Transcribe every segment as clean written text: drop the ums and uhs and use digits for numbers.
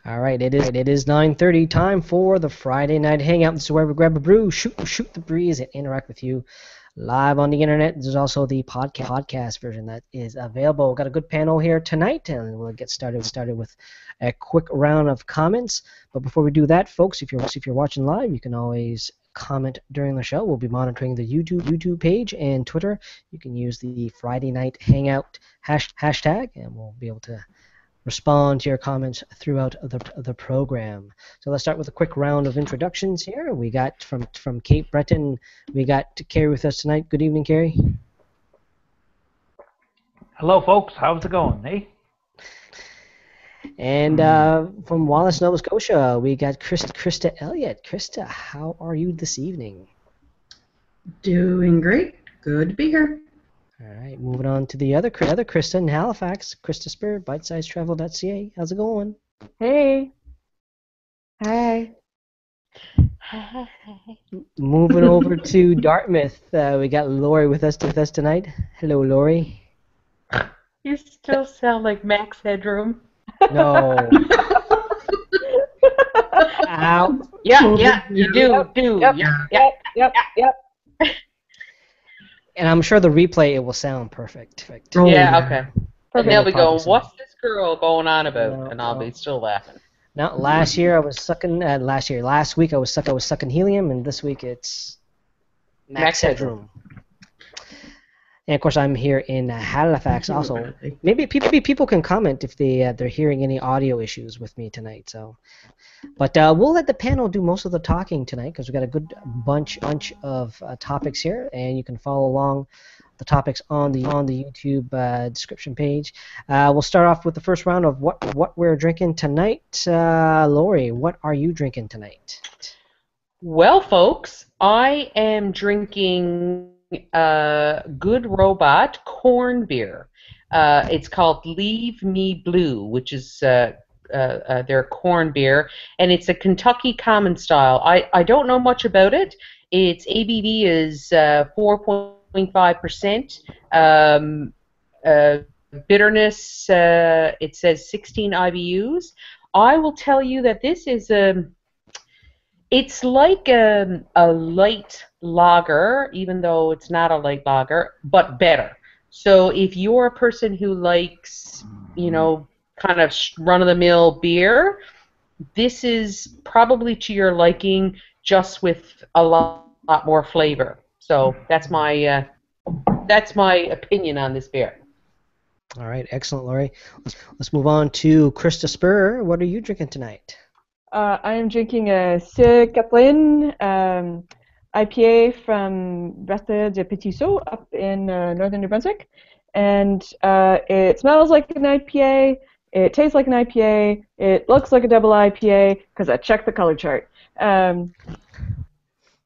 All right, it is 9:30. Time for the Friday night hangout. This is where we grab a brew, shoot the breeze, and interact with you live on the internet. There's also the podcast version that is available. We've got a good panel here tonight, and we'll get started with a quick round of comments. But before we do that, folks, if you're watching live, you can always comment during the show. We'll be monitoring the YouTube page and Twitter. You can use the Friday night hangout hashtag, and we'll be able to respond to your comments throughout the program. So let's start with a quick round of introductions here. We got from Cape Breton, we got Carrie with us tonight. Good evening, Carrie. Hello, folks. How's it going, eh? And from Wallace, Nova Scotia, we got Krista Elliott. Krista, how are you this evening? Doing great. Good to be here. All right, moving on to the other Krista in Halifax, Krista Spur, bitesizetravel.ca. How's it going? Hey. Hi. Moving over to Dartmouth, we got Lori with us tonight. Hello, Lori. You still sound like Max Headroom. No. Ow. Yeah, you do. Yep. And I'm sure the replay, it will sound perfect. Yeah, okay. And they'll be going, Perfect. what's this girl going on about? No, and I'll be still laughing. Now, last week I was sucking helium, and this week it's Max Headroom. And of course, I'm here in Halifax also. Maybe people can comment if they're hearing any audio issues with me tonight. So, but we'll let the panel do most of the talking tonight because we've got a good bunch of topics here, and you can follow along the topics on the YouTube description page. We'll start off with the first round of what we're drinking tonight. Lori, what are you drinking tonight? Well, folks, I am drinking Good Robot corn beer. It's called Leave Me Blue, which is their corn beer, and it's a Kentucky Common Style. I don't know much about it. Its ABV is 4.5%. Bitterness, it says 16 IBUs. I will tell you that this is it's like a light lager, even though it's not a light lager, but better. So if you're a person who likes, kind of run-of-the-mill beer, this is probably to your liking, just with a lot more flavor. So that's my opinion on this beer. All right, excellent, Lori. Let's move on to Krista Spur. What are you drinking tonight? I am drinking a Sir Catherine IPA from Brasserie de Petit Saut up in northern New Brunswick. And it smells like an IPA, it tastes like an IPA, it looks like a double IPA, because I checked the color chart.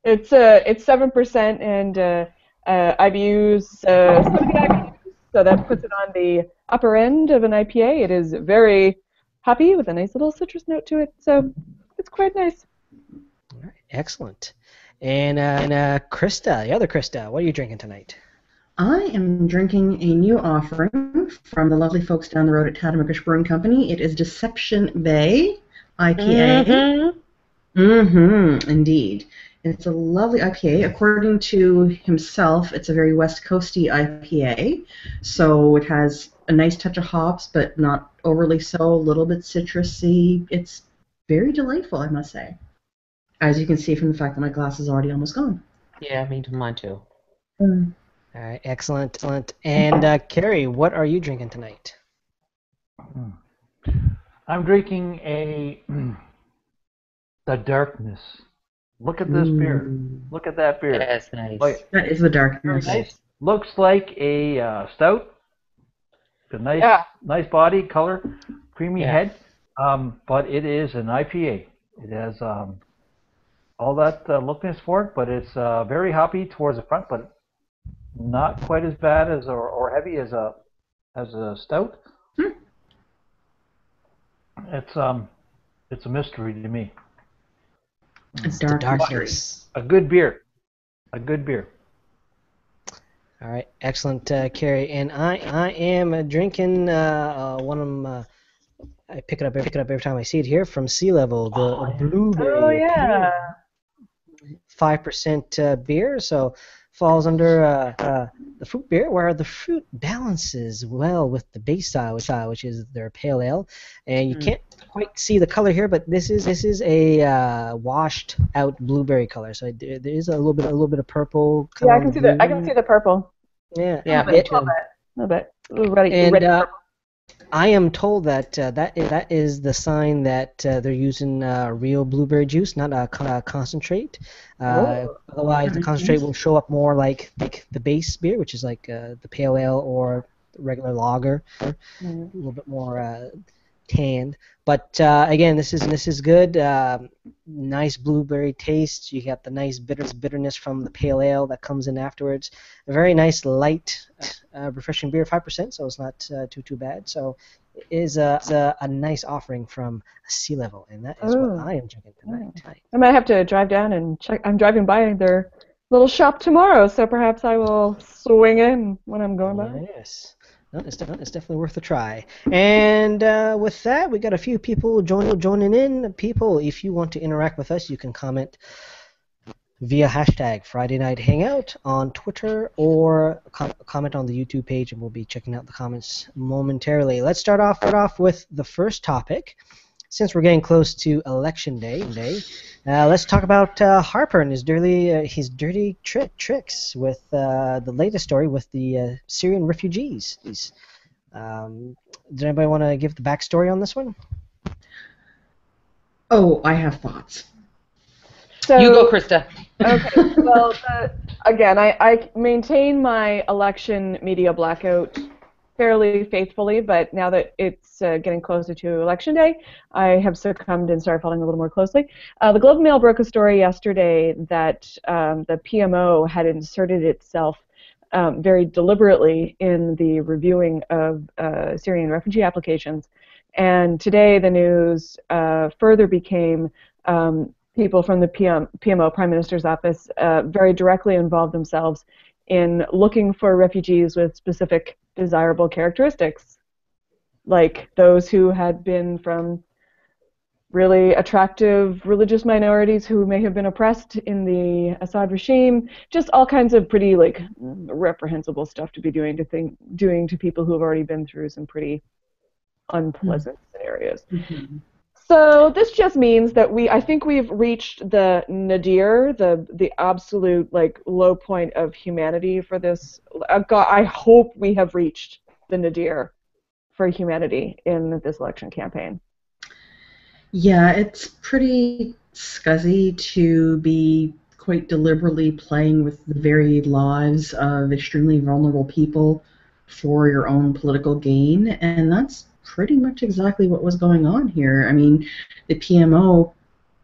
It's 7% and IBUs, 70 IBUs, so that puts it on the upper end of an IPA. It is very hoppy with a nice little citrus note to it, so it's quite nice. All right, excellent. And Krista, the other Krista, what are you drinking tonight? I am drinking a new offering from the lovely folks down the road at Tatamacouche Brewing Company. It is Deception Bay IPA. Indeed. It's a lovely IPA. According to himself, it's a very West Coasty IPA. So it has a nice touch of hops, but not overly so, a little bit citrusy. It's very delightful, I must say. As you can see from the fact that my glass is already almost gone. Yeah, mine too. All right, excellent. And Carrie, what are you drinking tonight? I'm drinking the Darkness. Look at this beer. Look at that beer. That's nice. That is the Darkness. Nice. Looks like a stout. A nice body, color, creamy head. But it is an IPA. It has all that lookness for it, but it's very hoppy towards the front, but not quite as bad as or heavy as a stout. It's a mystery to me. It's the Darkness. A good beer. All right, excellent, Carrie. And I am drinking one of I pick it up every time I see it here from Sea Level. The blueberry. Oh yeah. 5% beer, so falls under the fruit beer, where the fruit balances well with the base style, which is their pale ale. And you can't quite see the color here, but this is a washed out blueberry color. So there is a little bit of purple. Yeah, I can see the purple. Yeah, Yeah, a little bit. Ready. I am told that that is the sign that they're using real blueberry juice, not a concentrate. Otherwise, the concentrate will show up more like the base beer, which is like the pale ale or regular lager, a little bit more tanned. But again, this is good. Nice blueberry taste. You got the nice bitterness from the pale ale that comes in afterwards. A very nice light, refreshing beer, 5%, so it's not too bad. So it is a nice offering from Sea Level, and that is what I am drinking tonight. I might have to drive down and check. I'm driving by their little shop tomorrow, so perhaps I will swing in when I'm going by. Yes. No, it's definitely worth a try. And with that, we got a few people joining in. People, if you want to interact with us, you can comment via hashtag Friday Night Hangout on Twitter, or comment on the YouTube page, and we'll be checking out the comments momentarily. Let's start off with the first topic. Since we're getting close to Election Day, let's talk about Harper and his dirty tricks with the latest story with the Syrian refugees. Does anybody want to give the backstory on this one? Oh, I have thoughts. So, you go, Krista. Okay. Well, again, I maintain my election media blackout fairly faithfully, but now that it's getting closer to Election Day, I have succumbed and started following a little more closely. The Globe and Mail broke a story yesterday that the PMO had inserted itself very deliberately in the reviewing of Syrian refugee applications. And today the news further became people from the PMO, Prime Minister's Office, very directly involved themselves in looking for refugees with specific desirable characteristics, like those who had been from really attractive religious minorities who may have been oppressed in the Assad regime, just all kinds of pretty reprehensible stuff to be doing to people who have already been through some pretty unpleasant scenarios. Mm-hmm. So this just means that I think we've reached the nadir, the absolute low point of humanity for this. God, I hope we have reached the nadir for humanity in this election campaign. Yeah, it's pretty scuzzy to be quite deliberately playing with the very lives of extremely vulnerable people for your own political gain, and that's pretty much exactly what was going on here. I mean, the PMO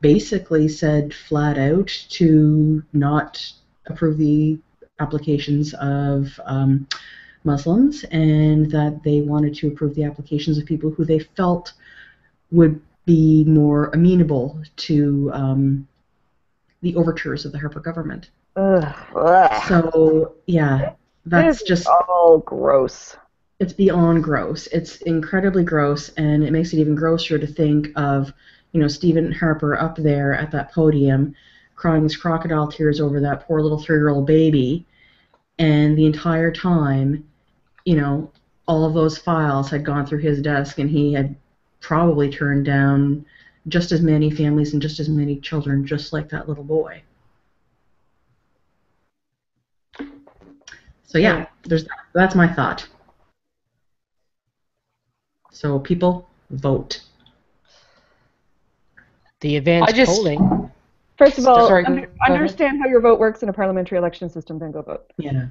basically said flat out to not approve the applications of Muslims, and that they wanted to approve the applications of people who they felt would be more amenable to the overtures of the Harper government. Ugh. So, yeah, that's just all gross. It's beyond gross. It's incredibly gross, and it makes it even grosser to think of, Stephen Harper up there at that podium crying his crocodile tears over that poor little 3-year-old baby, and the entire time, all of those files had gone through his desk, and he had probably turned down just as many families and just as many children, just like that little boy. So yeah, that's my thought. So people, vote. The advanced polling. First of all, understand how your vote works in a parliamentary election system, then go vote. Yeah.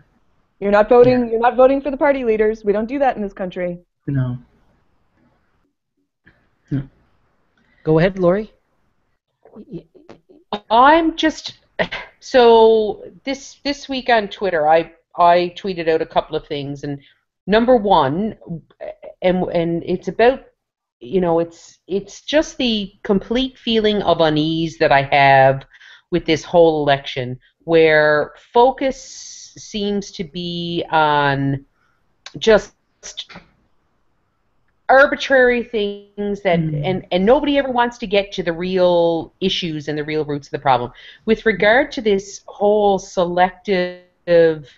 You're not voting. Yeah. You're not voting for the party leaders. We don't do that in this country. No. Go ahead, Lori. I'm just so this week on Twitter, I tweeted out a couple of things, and number one, and it's about, it's just the complete feeling of unease that I have with this whole election, where focus seems to be on just arbitrary things that and nobody ever wants to get to the real issues and the real roots of the problem. With regard to this whole selective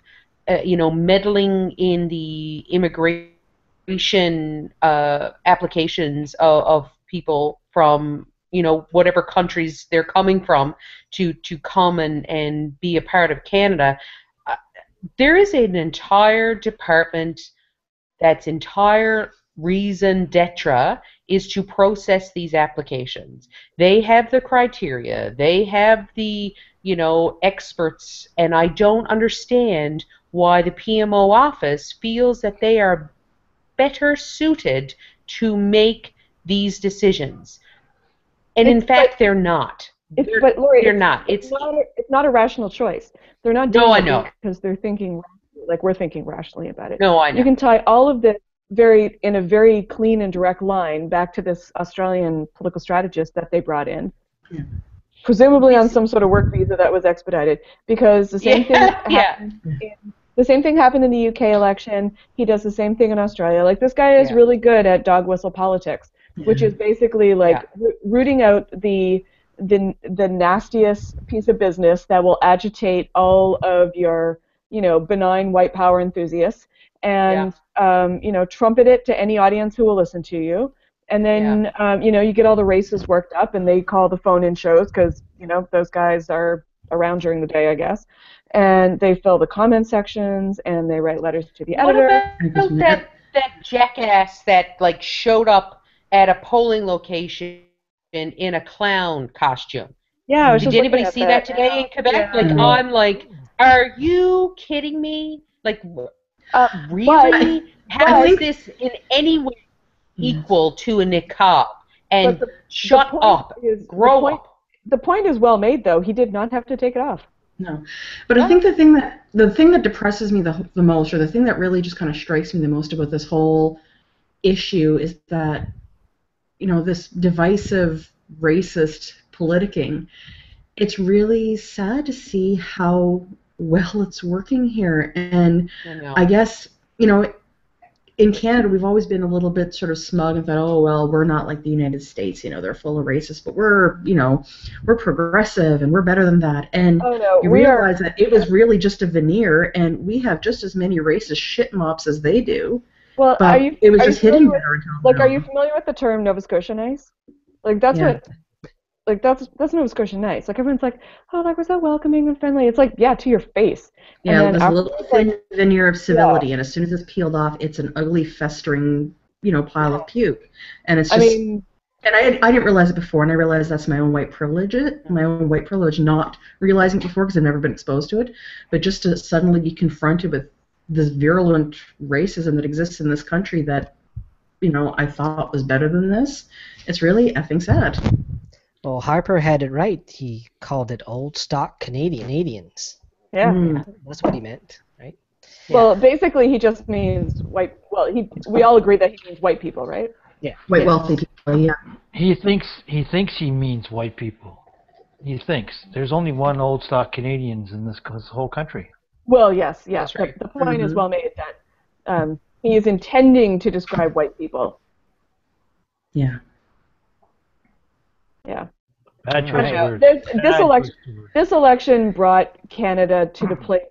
meddling in the immigration applications of people from whatever countries they're coming from to come and be a part of Canada, there is an entire department that's entire reason d'etre is to process these applications. They have the criteria, they have the experts, and I don't understand why the PMO office feels that they are better suited to make these decisions. And in fact, they're not. But Lori, they're not. It's not a rational choice. They're not doing it because they're thinking like we're thinking rationally about it. No, I know. You can tie all of this in a very clean and direct line back to this Australian political strategist that they brought in. Yeah. Presumably on some sort of work visa that was expedited, because the same thing happened in the UK election. He does the same thing in Australia. Like, this guy is really good at dog whistle politics, which is basically like rooting out the nastiest piece of business that will agitate all of your benign white power enthusiasts, and trumpet it to any audience who will listen to you. And then, you get all the racists worked up, and they call the phone-in shows because, those guys are around during the day, I guess. And they fill the comment sections, and they write letters to the editor. What about that jackass that, showed up at a polling location in a clown costume? Yeah, I was Did anybody see that today in Quebec? Yeah. I'm like, are you kidding me? Really? How is this in any way equal to a niqab? And shut up. Grow up. The point is well made, though. He did not have to take it off. No, but I think the thing that depresses me the most, or the thing that really just kind of strikes me the most about this whole issue, is that this divisive, racist politicking. It's really sad to see how well it's working here, and I guess in Canada, we've always been a little bit sort of smug and thought, oh, well, we're not like the United States, they're full of racists, but we're progressive and we're better than that. And you realize that it was really just a veneer, and we have just as many racist shit mops as they do. Well, but it was just hidden better until now. Are you familiar with the term Nova Scotia nice? That's Nova Scotia nice. Everyone's like, oh, was that welcoming and friendly? It's like, yeah, to your face. Yeah, it was a little thin veneer of civility, and as soon as it's peeled off, it's an ugly, festering, pile of puke. And it's just, and I didn't realize it before, and I realized that's my own white privilege, not realizing it before because I've never been exposed to it, but just to suddenly be confronted with this virulent racism that exists in this country that, I thought was better than this, it's really effing sad. Well, Harper had it right. He called it old stock Canadians. Yeah. That's what he meant, right? Yeah. Well, basically, he just means white. Well, we all agree that he means white people, right? Yeah. White wealthy people. Yeah. He thinks he means white people. He thinks there's only one old stock Canadians in this whole country. Well, yes. Right. The point is well made that he is intending to describe white people. Yeah. Yeah. Bad choice of words. This election brought Canada to the place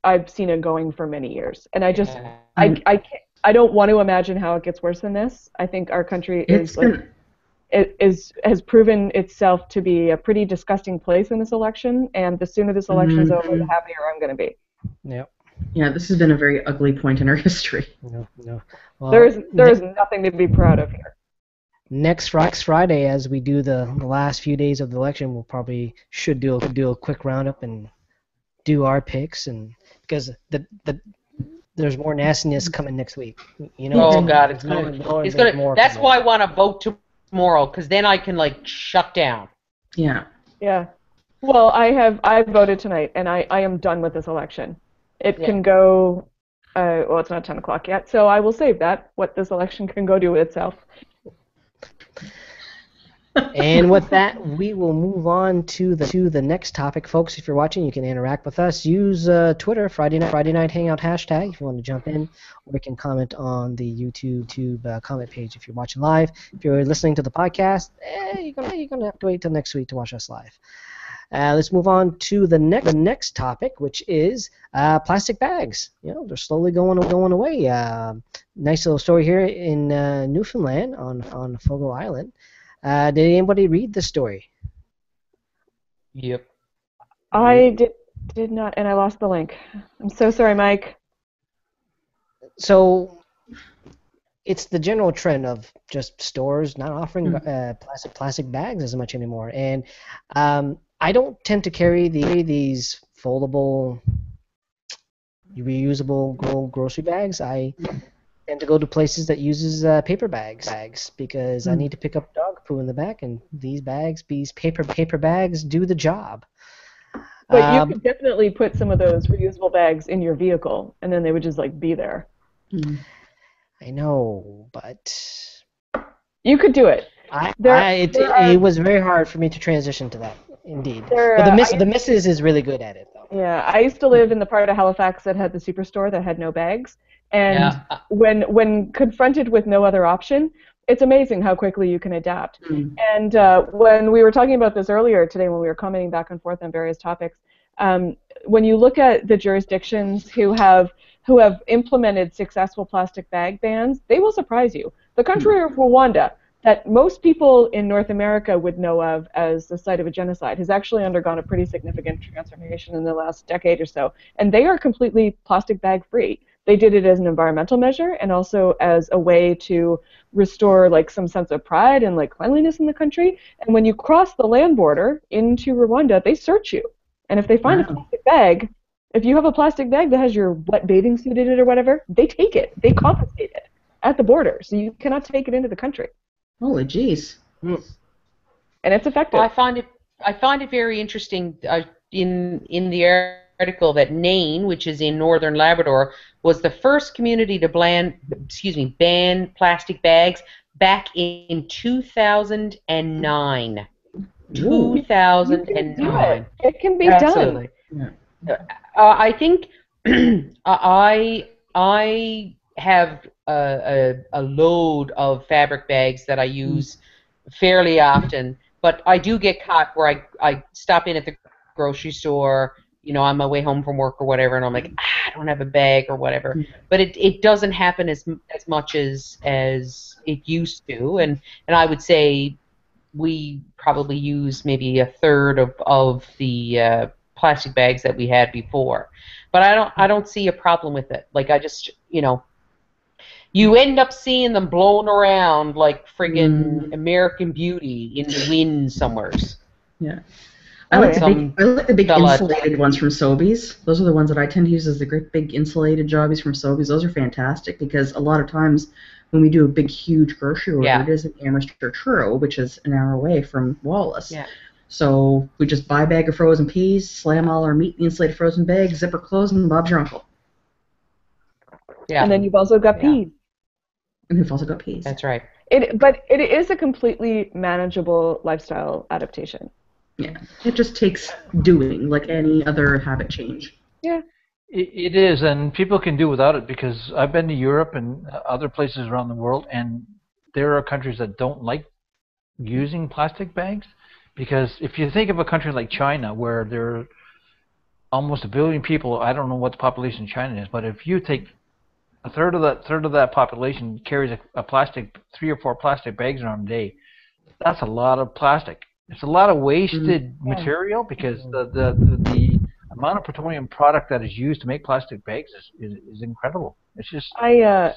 I've seen it going for many years, and I just I don't want to imagine how it gets worse than this. I think our country has proven itself to be a pretty disgusting place in this election, and the sooner this election is over, the happier I'm going to be. Yep. Yeah, this has been a very ugly point in our history. No. Well, there is nothing to be proud of here. Next Friday, as we do the last few days of the election, we'll probably should do a quick roundup and do our picks, and because there's more nastiness coming next week. Oh God, it's gonna. That's why I want to vote tomorrow, because then I can shut down. Yeah. Yeah. Well, I voted tonight, and I am done with this election. It can go. Well, it's not 10 o'clock yet, so I will save that. What this election can go do with itself. And with that, we will move on to the next topic, folks. If you're watching, you can interact with us. Use Twitter, Friday Night Hangout hashtag, if you want to jump in, or you can comment on the YouTube comment page if you're watching live. If you're listening to the podcast, you're gonna have to wait till next week to watch us live. Let's move on to the next topic, which is plastic bags. They're slowly going away. Nice little story here in Newfoundland on Fogo Island. Did anybody read the story? Yep. I did not, and I lost the link. I'm so sorry, Mike. So it's the general trend of just stores not offering plastic bags as much anymore, and I don't tend to carry these foldable, reusable grocery bags. I tend to go to places that uses paper bags because I need to pick up dog poo in the back, and these paper bags do the job. But you could definitely put some of those reusable bags in your vehicle, and then they would just be there. I know, but you could do it. It was very hard for me to transition to that, indeed. But the missus is really good at it, though. Yeah, I used to live in the part of Halifax that had the superstore that had no bags, and when confronted with no other option, it's amazing how quickly you can adapt. And when we were talking about this earlier today, when we were commenting back and forth on various topics, when you look at the jurisdictions who have implemented successful plastic bag bans, they will surprise you. The country of Rwanda, that most people in North America would know of as the site of a genocide, has actually undergone a pretty significant transformation in the last decade or so, and they are completely plastic bag free. They did it as an environmental measure and also as a way to restore some sense of pride and cleanliness in the country. And when you cross the land border into Rwanda, they search you. And if they find a plastic bag, if you have a plastic bag that has your wet bathing suit in it or whatever, they take it. They confiscate it at the border, so you cannot take it into the country. Holy jeez. And it's effective. I find it very interesting in the article that Nain, which is in northern Labrador, was the first community to ban plastic bags back in 2009. 2009. It can be Absolutely. done. I think I have a load of fabric bags that I use fairly often, but I do get caught where I stop in at the grocery store, on my way home from work or whatever, and I'm like, I don't have a bag or whatever. But it doesn't happen as much as it used to, and I would say we probably use maybe a third of the plastic bags that we had before. But I don't see a problem with it. I just, you end up seeing them blown around like friggin' American Beauty in the wind somewheres. Yeah. I like the big insulated ones from Sobeys. Those are the ones that I tend to use as the great big insulated jobbies from Sobeys. Those are fantastic because a lot of times when we do a big, huge grocery order, it is in Amherst or Truro, which is an hour away from Wallace. Yeah. So we just buy a bag of frozen peas, slam all our meat in the insulated frozen bag, zipper closed, and Bob's your uncle. Yeah. And then you've also got peas. And we've also got peas. That's right. But it is a completely manageable lifestyle adaptation. Yeah, it just takes doing, like any other habit change. Yeah. It is, and people can do without it because I've been to Europe and other places around the world, and there are countries that don't like using plastic bags because if you think of a country like China where there are almost 1 billion people, I don't know what the population in China is, but if you take a third of that population carries a plastic 3 or 4 plastic bags around a day, that's a lot of plastic. It's a lot of wasted material because the amount of petroleum product that is used to make plastic bags is incredible. It's just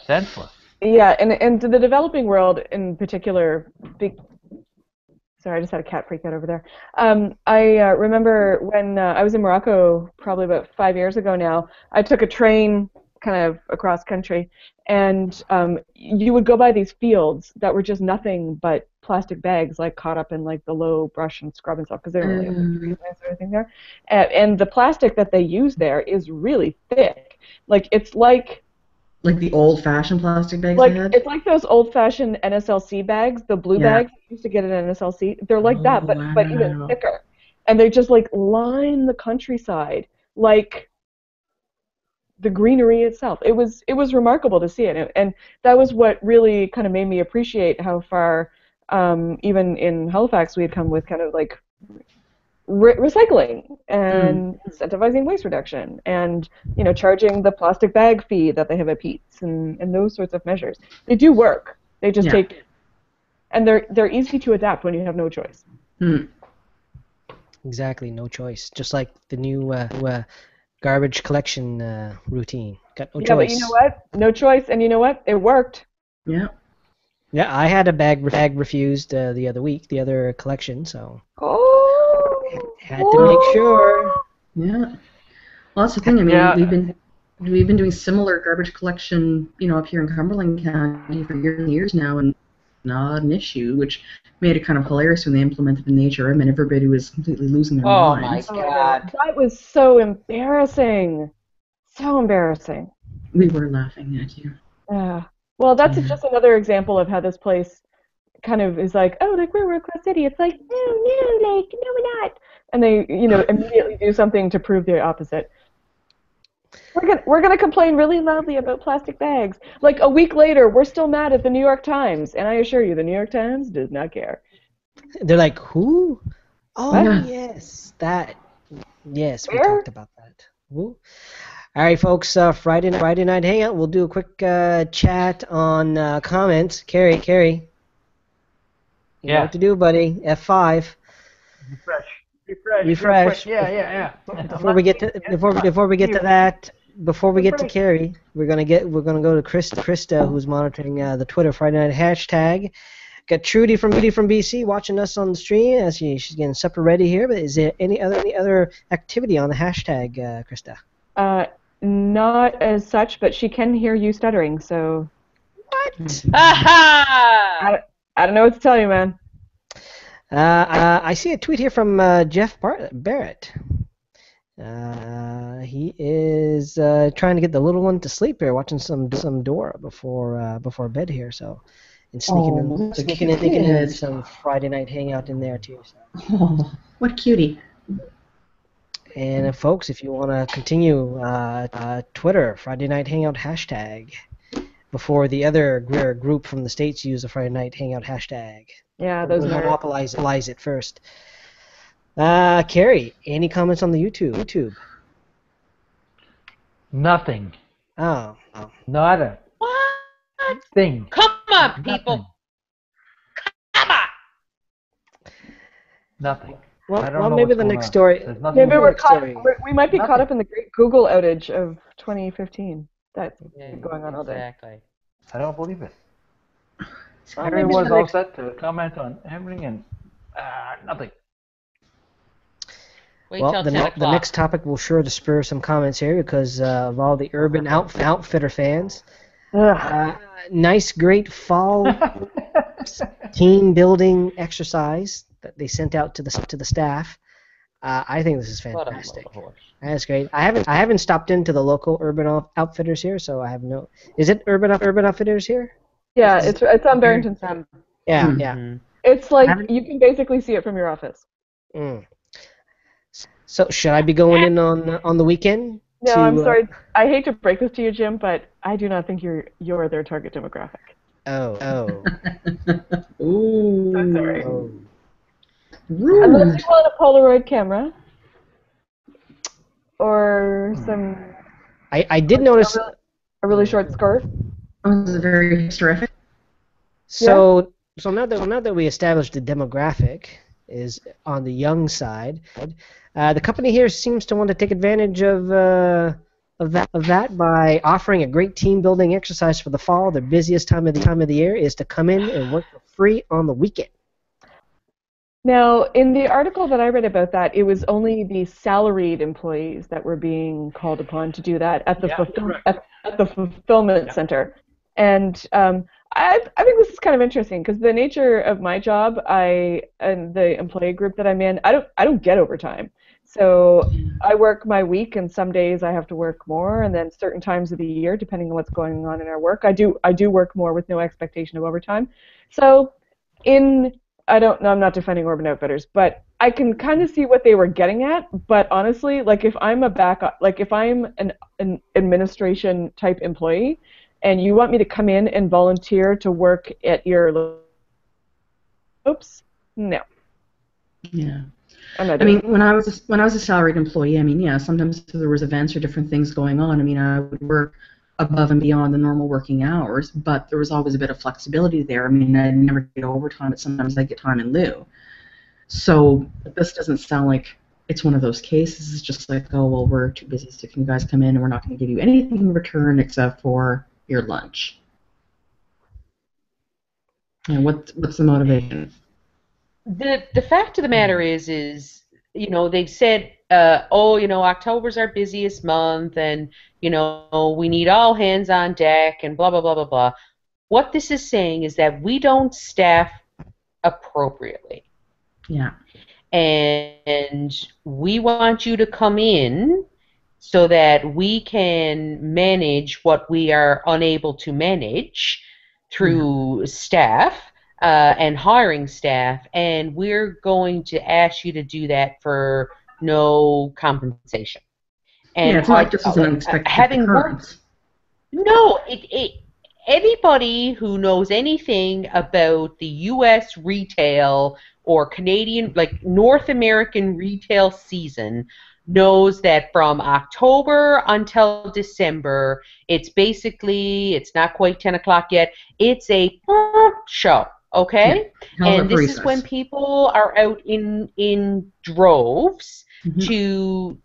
senseless. Yeah, and the developing world in particular, sorry, I just had a cat freak out over there. I remember when I was in Morocco probably about 5 years ago now, I took a train kind of across country, and you would go by these fields that were just nothing but plastic bags caught up in the low brush and scrub and stuff because they don't really have the trees or anything there. And the plastic that they use there is really thick. It's like Like the old-fashioned plastic bags Like they had? it's like those old-fashioned NSLC bags, the blue Yeah. bags you used to get at NSLC. They're like Oh, that, but even wow. thicker. And they just like line the countryside like the greenery itself. It was remarkable to see it, and that was what really kind of made me appreciate how far, even in Halifax, we had come with kind of like recycling and incentivizing waste reduction, and charging the plastic bag fee that they have at Pete's, and those sorts of measures. They do work. They just take, and they're easy to adapt when you have no choice. Exactly, no choice. Just like the new garbage collection routine. Got no choice. Yeah, but you know what? No choice, and you know what? It worked. Yeah. Yeah, I had a bag refused the other collection, so had to make sure. Yeah. Well, that's the thing. I mean, we've been doing similar garbage collection, up here in Cumberland County for years and years now, and not an issue, which made it kind of hilarious when they implemented the NHRM and everybody was completely losing their minds. Oh my God. That was so embarrassing. So embarrassing. We were laughing at you. Yeah. Well, that's just another example of how this place kind of is like, oh, like we're Quest City. It's like, no, like, no, we're not. And they, immediately do something to prove the opposite. We're gonna complain really loudly about plastic bags. Like a week later, we're still mad at the New York Times, and I assure you, the New York Times does not care. They're like, who? Oh, What? yes, that. Yes, we Where? talked about that. Who? All right, folks. Friday night hangout. We'll do a quick chat on comments. Carrie, you know what to do, buddy. F5. Refresh. Yeah. Before we get to Carrie, we're gonna go to Krista, who's monitoring the Twitter Friday Night hashtag. Got Trudy from BC watching us on the stream as she's getting supper ready here. But is there any other activity on the hashtag, Krista? Not as such, but she can hear you stuttering. So. What? Aha! I don't know what to tell you, man. I see a tweet here from Jeff Barrett. He is trying to get the little one to sleep here, watching some Dora before bed here. So, and sneaking in some Friday night hangout in there too. So. Oh, what a cutie! And folks, if you want to continue, Twitter Friday Night Hangout hashtag before the other group from the States use the Friday Night Hangout hashtag. Yeah, those we'll monopolize it first. Carrie, any comments on the YouTube? Nothing. Oh. Not a thing. Come on, people. Come on. Nothing. Well, maybe the next story. Maybe we might be caught up in the great Google outage of 2015. That's going on all day. Exactly. I don't believe it. Well, Everyone's all set to comment on everything and nothing. Wait till 10 o'clock. The next topic will sure to spur some comments here because of all the Urban Outfitter fans. Nice, great fall team building exercise that they sent out to the staff. I think this is fantastic. That's great. I haven't stopped into the local Urban Outfitters here, so I have no. Is it Urban Outfitters here? Yeah, it's on Barrington Street. Yeah, Mm-hmm. yeah. It's like you can basically see it from your office. So should I be going in on the weekend? No, I'm sorry. I hate to break this to you, Jim, but I do not think you're their target demographic. Oh. Ooh. I'm sorry. Oh. Unless you want a Polaroid camera or some. I did notice a really short skirt. Oh, this is very terrific. So now that we established the demographic is on the young side, the company here seems to want to take advantage of that by offering a great team building exercise for the fall. The busiest time of the year is to come in and work for free on the weekend. Now, in the article that I read about that, it was only the salaried employees that were being called upon to do that at the fulfillment center. And I think this is kind of interesting because the nature of my job, and the employee group that I'm in, I don't get overtime. So I work my week, and some days I have to work more, and then certain times of the year, depending on what's going on in our work, I do work more with no expectation of overtime. So in I don't know, I'm not defending Urban Outfitters, but I can kind of see what they were getting at. But honestly, like if I'm an administration type employee, and you want me to come in and volunteer to work at your oops, no. Yeah. I'm not I doing mean, when I was a salaried employee, I mean, yeah, sometimes if there was events or different things going on, I mean, I would work above and beyond the normal working hours, but there was always a bit of flexibility there. I mean, I never get overtime, but sometimes I get time in lieu. So this doesn't sound like it's one of those cases. It's just like, oh, well, we're too busy, so can you guys come in and we're not going to give you anything in return except for your lunch. And what's the motivation? The fact of the matter is they've said, October's our busiest month, and we need all hands on deck, and blah blah blah blah blah. What this is saying is that we don't staff appropriately. Yeah. And we want you to come in so that we can manage what we are unable to manage through staff and hiring staff, and we're going to ask you to do that for no compensation. And it's not like this is an unexpected occurrence. No, anybody who knows anything about the U.S. retail or Canadian, like North American retail season, knows that from October until December, it's not quite 10 o'clock yet, it's a show, okay? Yeah. And this is when people are out in droves to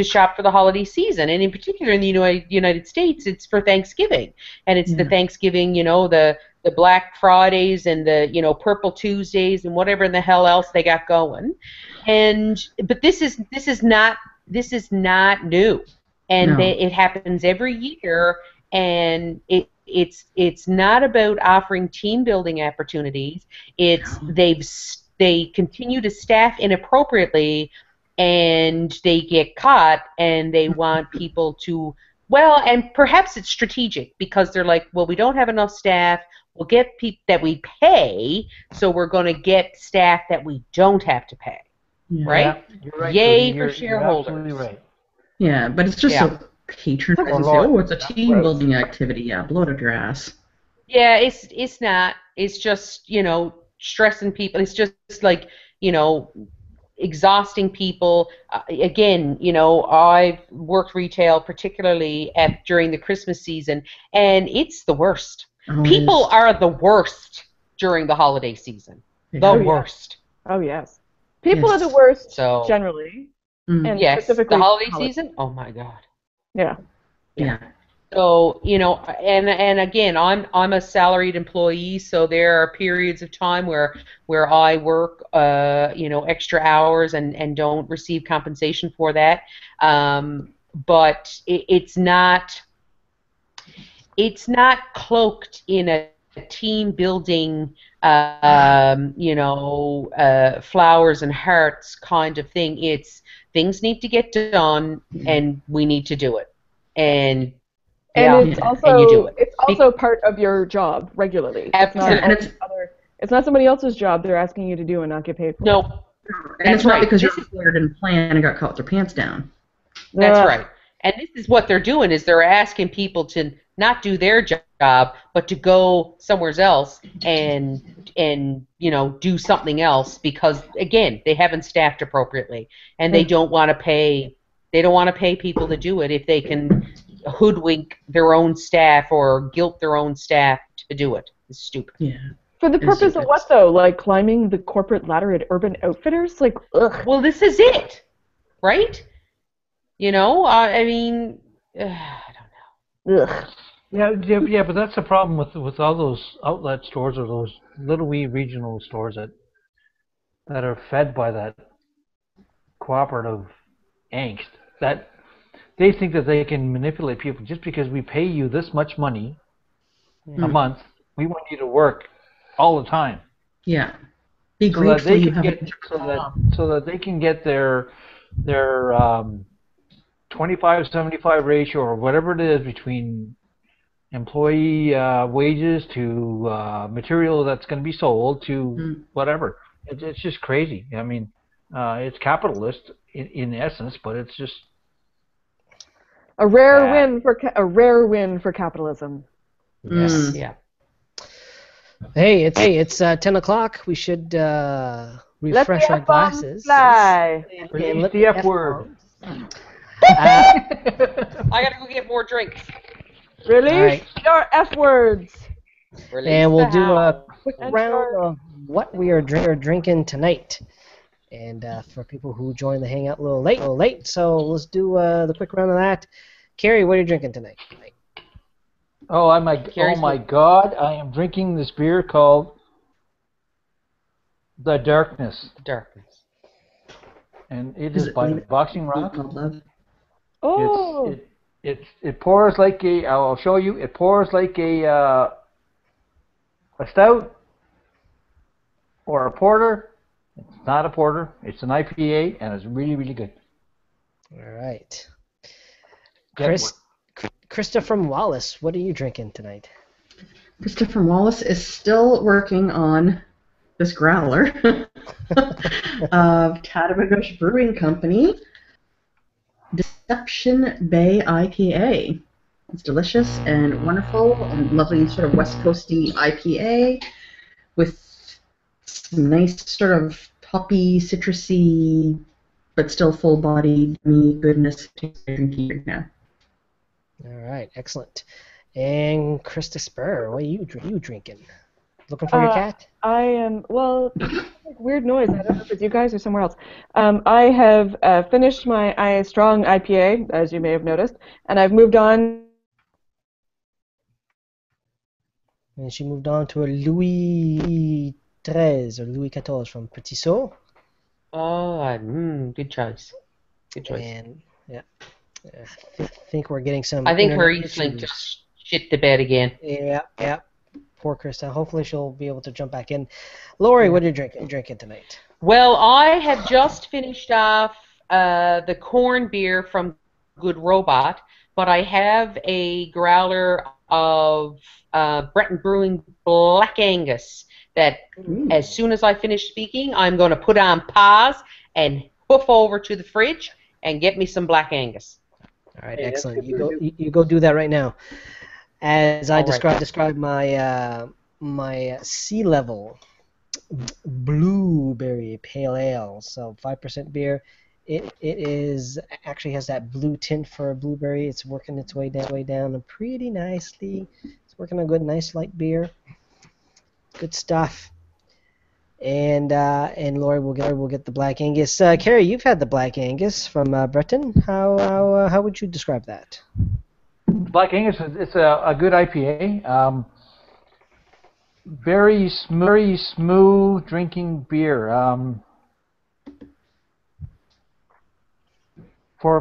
shop for the holiday season, and in particular in the United States, it's for Thanksgiving, and it's the Thanksgiving, the Black Fridays and the Purple Tuesdays and whatever in the hell else they got going, but this is not new, and it happens every year, and it's not about offering team building opportunities. They continue to staff inappropriately, and they get caught, and they want people to, and perhaps it's strategic because they're like, well, we don't have enough staff. We'll get people that we pay, so we're going to get staff that we don't have to pay, right? Yeah, you're right. Yay You're for shareholders. absolutely right. Yeah, but it's just so patronizing. Oh, it's a team building activity. Yeah, blow it up your ass. Yeah, it's not. It's just stressing people. It's just like exhausting people. Again, I've worked retail, particularly during the Christmas season, and it's the worst. People are the worst during the holiday season. The worst. Oh, yes. People are the worst generally. And specifically the holiday season? Oh, my God. Yeah. So, and again, I'm a salaried employee, so there are periods of time where I work, extra hours and don't receive compensation for that. But it's not cloaked in a team building, flowers and hearts kind of thing. It's things need to get done, and we need to do it. And it's also part of your job regularly. Absolutely. It's not somebody else's job they're asking you to do and not get paid for. No. And it's not because your employer didn't plan and got caught with their pants down. That's right. And this is what they're doing, is they're asking people to not do their job, but to go somewhere else and do something else because, again, they haven't staffed appropriately, and they don't want to pay people to do it if they can hoodwink their own staff or guilt their own staff to do it. It's stupid. Yeah. For the purpose of what, though? Like climbing the corporate ladder at Urban Outfitters? Like, ugh. Well, this is it, right? I mean, I don't know. Ugh. Yeah, but that's the problem with all those outlet stores or those little wee regional stores that are fed by that cooperative angst. That they think that they can manipulate people just because we pay you this much money a month. We want you to work all the time. Yeah. Be so that grateful they you can have get it. so that they can get their 25-75 ratio or whatever it is between employee wages to material that's going to be sold to whatever. It's just crazy. I mean, it's capitalist in essence, but it's just a rare win for capitalism. Yes. Yeah. Hey, it's 10 o'clock. We should refresh our glasses. Fly. Release the F word. I gotta go get more drinks. Release your F words. And we'll do a quick round of what we are drinking tonight. And for people who joined the hangout a little late, so let's do the quick round of that. Carrie, what are you drinking tonight? Oh my God! I am drinking this beer called The Darkness. And it is by Boxing Rock. Oh. It pours like a. I'll show you. It pours like a stout or a porter. It's not a porter. It's an IPA, and it's really, really good. All right. Krista from Wallace, what are you drinking tonight? Krista from Wallace is still working on this growler of Tattabagosh Brewing Company, Deception Bay IPA. It's delicious and wonderful and lovely sort of West Coasty IPA with some nice sort of hoppy, citrusy, but still full-bodied goodness drinking right now. All right, excellent. And Krista Spur, what are you drinking? Looking for your cat? I am, well, weird noise. I don't know if it's you guys or somewhere else. I have finished my strong IPA, as you may have noticed, and I've moved on. And she moved on to a Louis XIII or Louis XIV from Petit Saut. Oh, good choice. And yeah, I think we're getting some. I think her Eastlink just shit the bed again. Yeah. Poor Krista. Hopefully she'll be able to jump back in. Lori, what are you drinking tonight? Well, I have just finished off the corn beer from Good Robot, but I have a growler of Breton Brewing Black Angus that as soon as I finish speaking, I'm going to put on pause and hoof over to the fridge and get me some Black Angus. All right, excellent. You go do that right now. As I described my my sea level blueberry pale ale, so 5% beer. It is actually has that blue tint for a blueberry. It's working its way down pretty nicely. It's working a good, nice light beer. Good stuff. And Lori will get the Black Angus. Carrie, you've had the Black Angus from Breton. How would you describe that? Black Angus, it's a good IPA. Very smooth drinking beer. For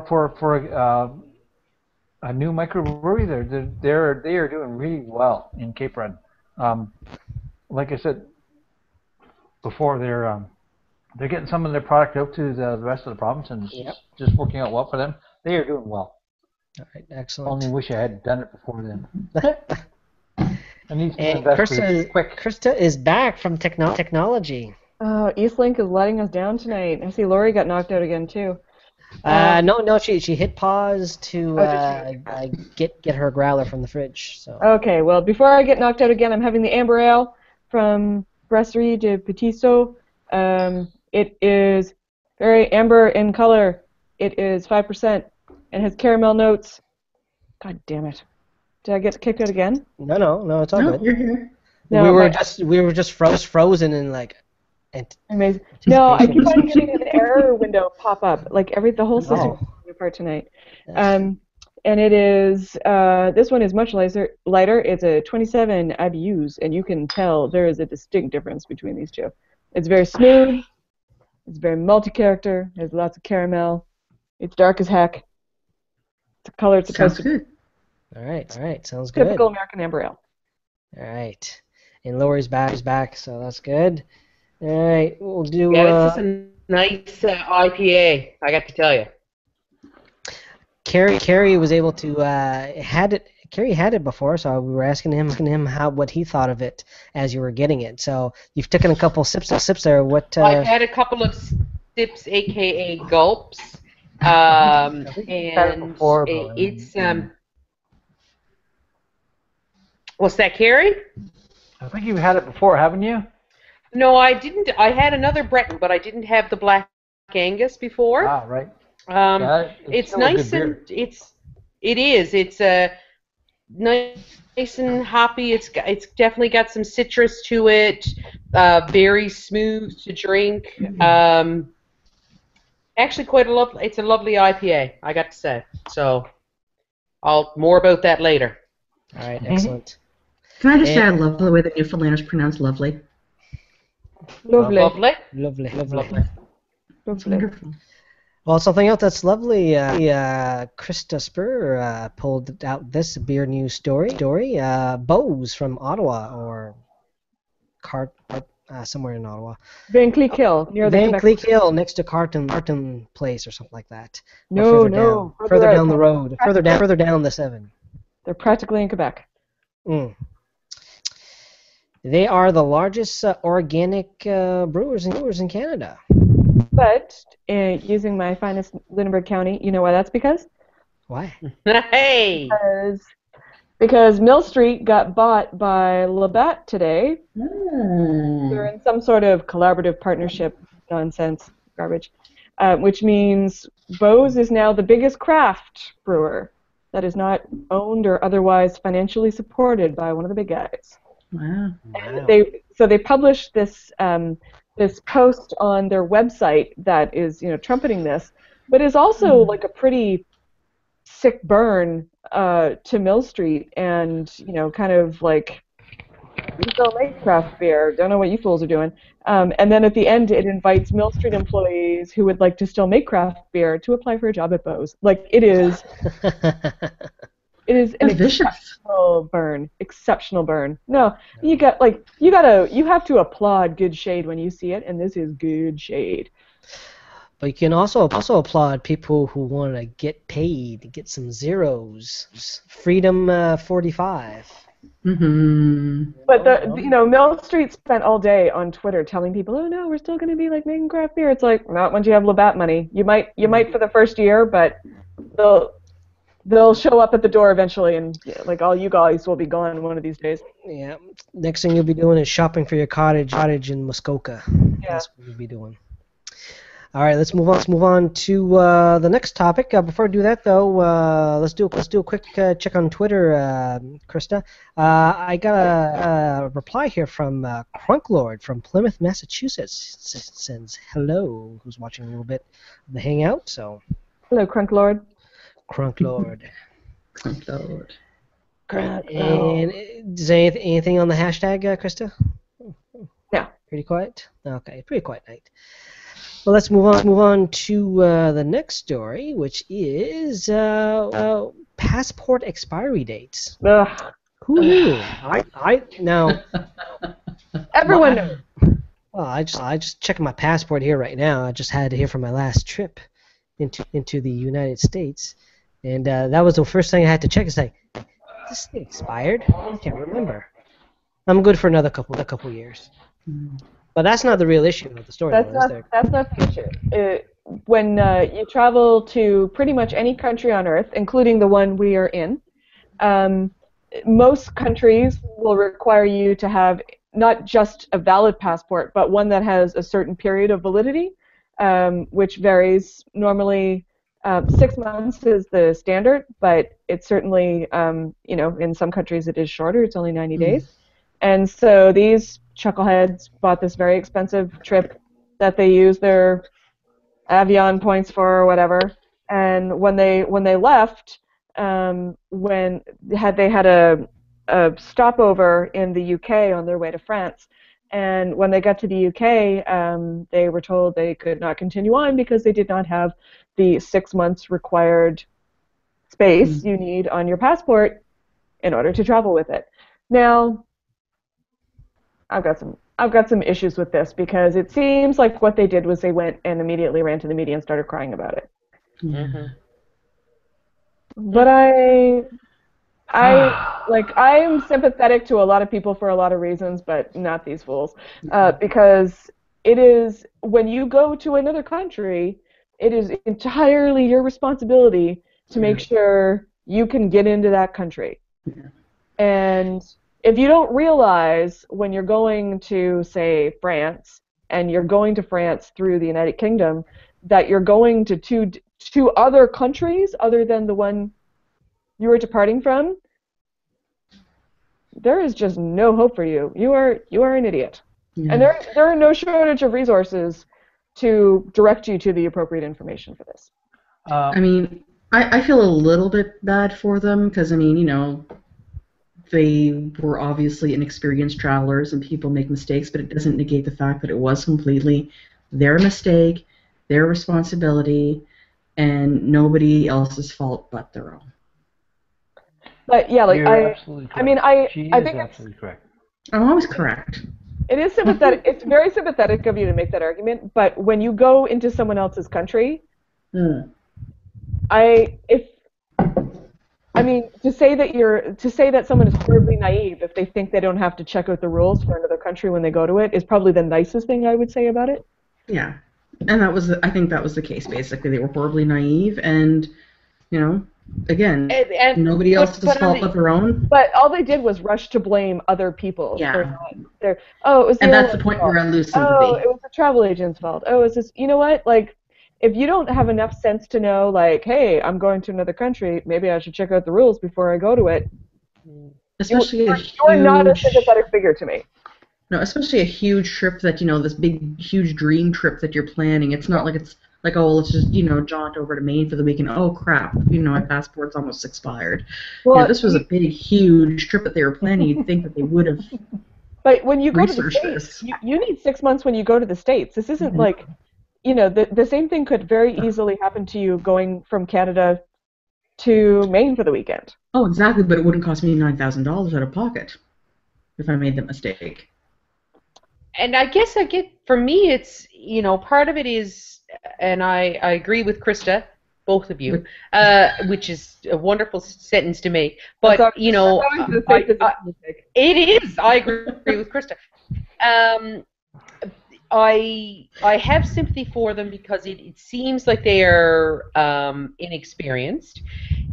a new microbrewery, they are doing really well in Cape Breton. Like I said before, they're getting some of their product out to the rest of the province, and it's just working out well for them. They are doing well. All right, excellent. Only wish I had done it before then. And Krista is back from technology. Oh, Eastlink is letting us down tonight. I see Lori got knocked out again too. No, she hit pause to get her growler from the fridge. So. Okay, well, before I get knocked out again, I'm having the Amber Ale from Brasserie de Petit Saut. It is very amber in color. It is 5% and has caramel notes. God damn it! Did I get kicked out again? No, it's all good. You're here. No, we were just frozen in like. Amazing. No, I keep on getting an error window pop up. Like the whole system is falling apart tonight. And it is this one is much lighter. It's a 27 IBUs, and you can tell there is a distinct difference between these two. It's very smooth. It's very multi-character. There's lots of caramel. It's dark as heck. the color it's supposed Sounds to be. good. All right, sounds good. Typical American amber ale. All right, and Lori's back, so that's good. All right, we'll do. Yeah, this is a nice IPA, I got to tell you. Carrie was able to had it. Carrie had it before, so we were asking him what he thought of it as you were getting it. So you've taken a couple sips there. What? I've had a couple of sips, aka gulps, and it's what's that, Carrie? I think you've had it before, haven't you? No, I didn't. I had another Breton, but I didn't have the Black Angus before. Ah, right. It's nice and it is. It's nice and hoppy. It's definitely got some citrus to it. Very smooth to drink. Actually, it's a lovely IPA, I got to say. So, more about that later. All right, excellent. Can I just say I love the way the Newfoundlanders pronounce lovely? Lovely. Lovely. Wonderful. Well, something else that's lovely. Krista Spur pulled out this beer news story. Bose from Ottawa or somewhere in Ottawa. Van Cleek Hill, near the Van Quebec. Cleek Hill, next to Carton Place or something like that. No, further down the road, further down the 7. They're practically in Quebec. They are the largest organic brewers in Canada. But using my finest Lunenburg County, you know why that's because? Why? Hey! Because Mill Street got bought by Labatt today. They're in some sort of collaborative partnership nonsense garbage, which means Bose is now the biggest craft brewer that is not owned or otherwise financially supported by one of the big guys. Wow. And they published this this post on their website that is trumpeting this, but is also like a pretty sick burn to Mill Street, and kind of like, we don't make craft beer, don't know what you fools are doing. And then at the end, it invites Mill Street employees who would like to still make craft beer to apply for a job at Bose. Like, it is an exceptional burn. No, you have to applaud good shade when you see it, and this is good shade. But you can also applaud people who want to get paid, get some zeros. Freedom 45. But Mill Street spent all day on Twitter telling people, "Oh no, we're still going to be like making craft beer." It's like, not once you have Labatt money. You might for the first year, but they'll show up at the door eventually, and like all you guys will be gone one of these days. Yeah. Next thing you'll be doing is shopping for your cottage in Muskoka. Yeah. That's what you'll be doing. All right, let's move on to the next topic. Before we do that, though, let's do a quick check on Twitter, Krista. I got a reply here from Crunklord from Plymouth, Massachusetts. Sends hello. Who's watching a little bit of the Hangout? So. Hello, Crunklord. Crunklord. Crunklord. And is there anything on the hashtag, Krista? No. Pretty quiet. Okay, pretty quiet night. Well, let's move on to the next story, which is passport expiry dates. Ugh. Who knew? I now. Everyone knows. Well, I just checking my passport here right now. I just had it here for my last trip into the United States, and that was the first thing I had to check. It's like, this thing expired? I can't remember. I'm good for another couple years. But that's not the real issue of the story. That's not the issue. When you travel to pretty much any country on Earth, including the one we are in, most countries will require you to have not just a valid passport, but one that has a certain period of validity, which varies. Normally, 6 months is the standard, but it's certainly, in some countries it is shorter. It's only 90 days. And so these chuckleheads bought this very expensive trip that they use their Avion points for or whatever. And when they left, they had a stopover in the UK on their way to France. And when they got to the UK, they were told they could not continue on because they did not have the 6 months required space you need on your passport in order to travel with it. Now, I've got some issues with this because it seems like what they did was they went and immediately ran to the media and started crying about it. Mm-hmm. But I'm sympathetic to a lot of people for a lot of reasons, but not these fools. Because it is, when you go to another country, it is entirely your responsibility to make sure you can get into that country. Yeah. And if you don't realize when you're going to, say, France, and you're going to France through the United Kingdom, that you're going to two other countries other than the one you were departing from, there is just no hope for you. You are an idiot. Yeah. And there are no shortage of resources to direct you to the appropriate information for this. I mean, I feel a little bit bad for them because, I mean, you know, they were obviously inexperienced travelers and people make mistakes, but it doesn't negate the fact that it was completely their mistake, their responsibility, and nobody else's fault but their own. But yeah, like You're absolutely correct. I mean, I think absolutely correct. I'm always correct. It is sympathetic. It's very sympathetic of you to make that argument. But when you go into someone else's country, to say that someone is horribly naive if they think they don't have to check out the rules for another country when they go to it is probably the nicest thing I would say about it. Yeah, and I think that was the case. Basically, they were horribly naive, and you know. Again, and nobody else's fault but their own. But all they did was rush to blame other people. Yeah. It was and that's the point where I lose sympathy. Oh, it was the travel agent's fault. Oh, it's just, you know what? Like, if you don't have enough sense to know, like, hey, I'm going to another country, maybe I should check out the rules before I go to it. Especially you're not a sympathetic figure to me. No, especially a huge trip that, you know, this big, huge dream trip that you're planning. It's not like it's like, oh, let's just, you know, jaunt over to Maine for the weekend. Oh, crap, you know, my passport's almost expired. Well, this was a big, huge trip that they were planning. You'd think that they would have. But when you go to the States, you need 6 months when you go to the States. This isn't like, you know, the same thing could very easily happen to you going from Canada to Maine for the weekend. Oh, exactly, but it wouldn't cost me $9,000 out of pocket if I made that mistake. And I guess for me, it's, you know, part of it is, and I agree with Krista, both of you, which is a wonderful sentence to make. But, you know, it is. I agree with Krista. I have sympathy for them because it seems like they are inexperienced.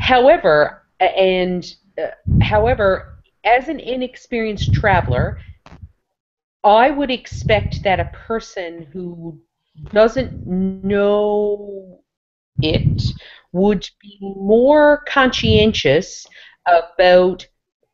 However, as an inexperienced traveler, I would expect that a person who doesn't know it would be more conscientious about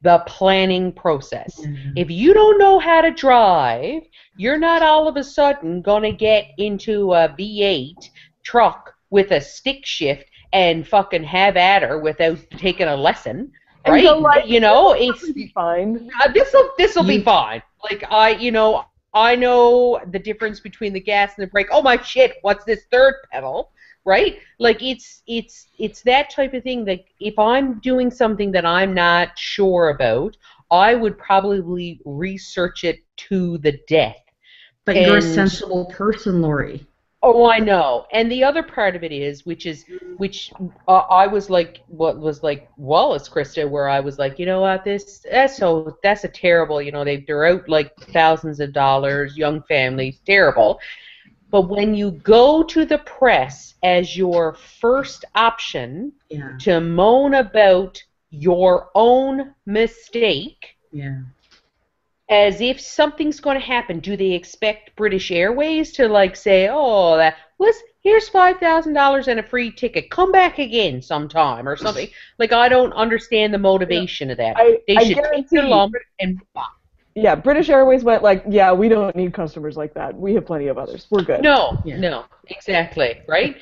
the planning process. Mm-hmm. If you don't know how to drive, you're not all of a sudden going to get into a V8 truck with a stick shift and fucking have at her without taking a lesson. Right, you know, it's fine. This'll be fine. Like I know the difference between the gas and the brake. Oh my shit! What's this third pedal? Right? Like it's that type of thing. That if I'm doing something that I'm not sure about, I would probably research it to the death. But you're a sensible person, Lori. Oh, I know. And the other part of it is, which I was like, what was like Wallace, Krista, where I was like, you know what, that's a terrible, you know, they're out like thousands of dollars, young families, terrible. But when you go to the press as your first option to moan about your own mistake, as if something's going to happen, do they expect British Airways to like say, oh, here's $5,000 and a free ticket, come back again sometime or something? Like, I don't understand the motivation of that. They should take their lump and yeah, British Airways went like, yeah, we don't need customers like that. We have plenty of others. We're good. No, exactly, right?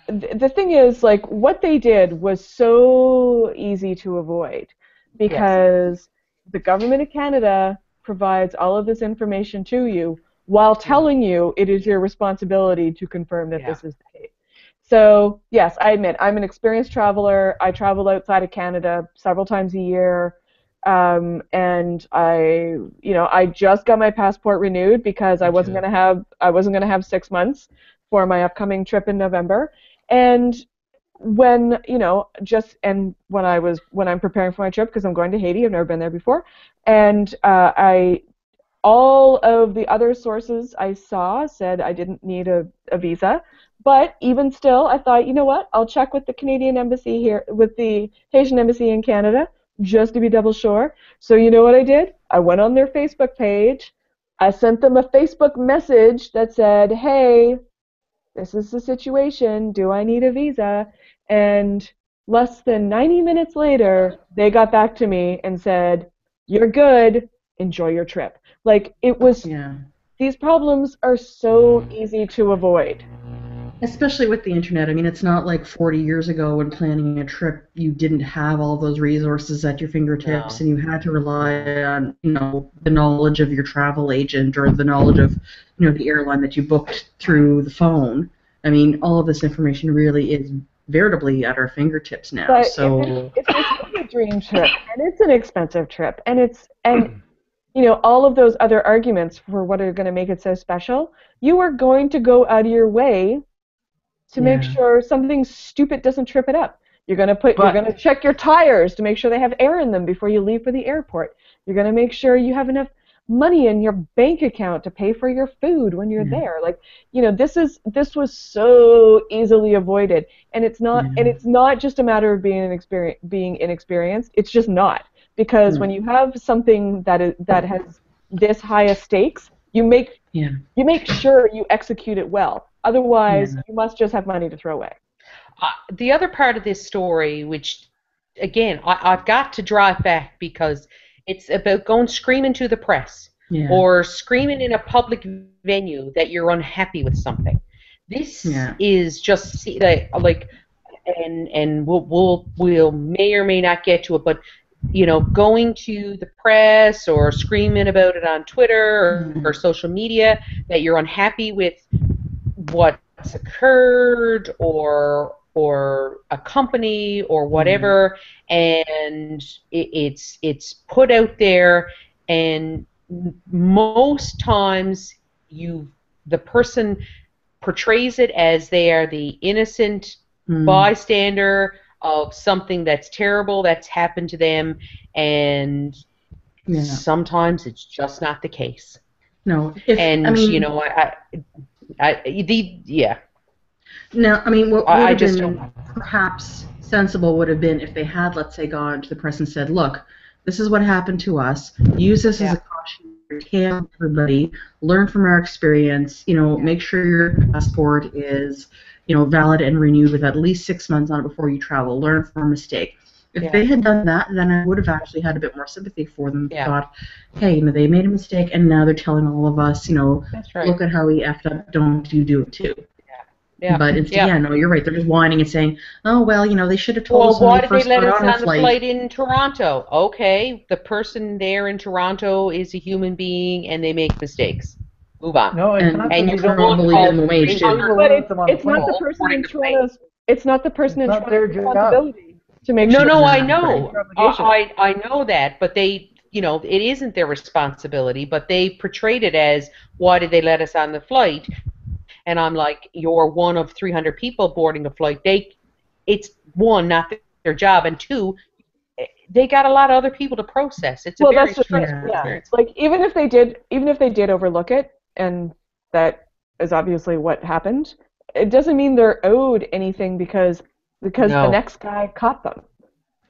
The thing is, like, what they did was so easy to avoid because the government of Canada provides all of this information to you while telling you it is your responsibility to confirm that this is the case. So yes, I admit I'm an experienced traveler. I travel outside of Canada several times a year, and I just got my passport renewed because I wasn't gonna have 6 months for my upcoming trip in November. And when when I'm preparing for my trip because I'm going to Haiti, I've never been there before, and I all of the other sources I saw said I didn't need a visa. But even still, I thought, you know what? I'll check with the Canadian embassy here, with the Haitian embassy in Canada, just to be double sure. So you know what I did? I went on their Facebook page. I sent them a Facebook message that said, hey, this is the situation. Do I need a visa? And less than 90 minutes later, they got back to me and said, you're good. Enjoy your trip. Like, it was, these problems are so easy to avoid. Especially with the internet. I mean, it's not like 40 years ago when planning a trip, you didn't have all those resources at your fingertips, and you had to rely on, the knowledge of your travel agent or the knowledge of, the airline that you booked through the phone. I mean, all of this information really is veritably at our fingertips now. But so if it's a dream trip, and it's an expensive trip, and all of those other arguments for what are going to make it so special, you are going to go out of your way to make sure something stupid doesn't trip it up. You're going to check your tires to make sure they have air in them before you leave for the airport. You're going to make sure you have enough money in your bank account to pay for your food when you're there. Like, this was so easily avoided, and it's not just a matter of being inexperienced. It's just not, because when you have something that has this high of stakes, you make sure you execute it well. Otherwise, you must just have money to throw away. The other part of this story, which, again, I've got to draw it back because it's about going screaming to the press or screaming in a public venue that you're unhappy with something. This is just like, and we'll may or may not get to it, but going to the press or screaming about it on Twitter or social media that you're unhappy with what's occurred or a company or whatever, and it's put out there, and most times the person portrays it as they are the innocent bystander of something that's terrible that's happened to them, and sometimes it's just not the case. No, No, I mean, what would have been perhaps sensible would have been if they had, let's say, gone to the press and said, look, this is what happened to us. Use this as a cautionary tale to everybody. Learn from our experience. Make sure your passport is, valid and renewed with at least 6 months on it before you travel. Learn from a mistake. If they had done that, then I would have actually had a bit more sympathy for them. Thought, hey, they made a mistake, and now they're telling all of us, look at how we effed up. Don't you do it too? Yeah. But instead, no, you're right. They're just whining and saying, "Oh well, they should have told us when they first got on the flight." Flight in Toronto? Okay, the person there in Toronto is a human being, and they make mistakes. Move on. No, and you don't believe in the wage, too. But it's not the person in Toronto's. It's not the person in Toronto's responsibility to make sure. No, I know. I know that, but they. It isn't their responsibility, but they portrayed it as, why did they let us on the flight? And I'm like, you're one of 300 people boarding a flight. It's one, not their job, and two, they got a lot of other people to process. It's a very stressful experience. Like even if they did overlook it, and that is obviously what happened, it doesn't mean they're owed anything because the next guy caught them.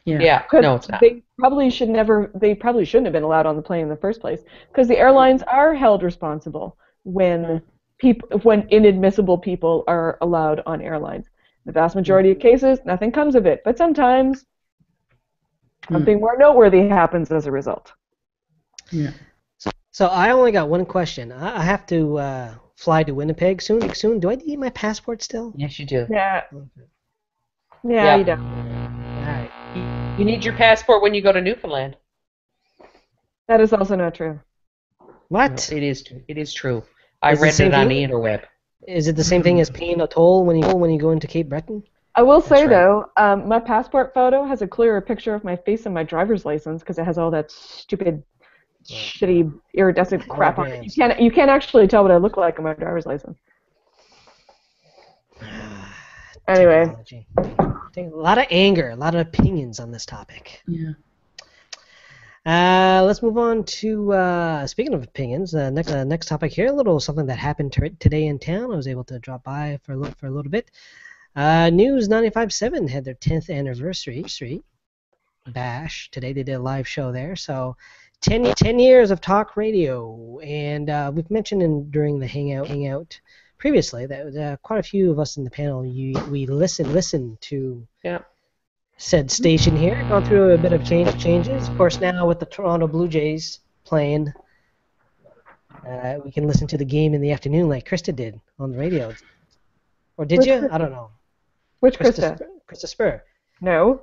Yeah. No, it's not. They probably shouldn't have been allowed on the plane in the first place, because the airlines are held responsible when inadmissible people are allowed on airlines. The vast majority of cases, nothing comes of it, but sometimes something more noteworthy happens as a result. Yeah. So I only got one question. I have to fly to Winnipeg soon. Do I need my passport still? Yes, you do. Yeah. Yeah, you do. All right. You need your passport when you go to Newfoundland. That is also not true. What? No, it is true. I read it on the interweb. Is it the same thing as paying a toll when you go into Cape Breton? I will say, though, my passport photo has a clearer picture of my face than my driver's license because it has all that stupid, shitty, iridescent crap on it. You can't actually tell what I look like on my driver's license. Anyway. Technology. A lot of anger, a lot of opinions on this topic. Yeah. Let's move on to, speaking of opinions, next topic here, a little something that happened today in town. I was able to drop by for a little bit. News 95.7 had their 10th anniversary bash. Today they did a live show there. So 10 years of talk radio. And we've mentioned during the hangout previously that quite a few of us in the panel, we listen to said station here. Gone through a bit of changes. Of course, now with the Toronto Blue Jays playing, we can listen to the game in the afternoon like Krista did on the radio. Or did you? I don't know. Which Krista? Krista Spur. No.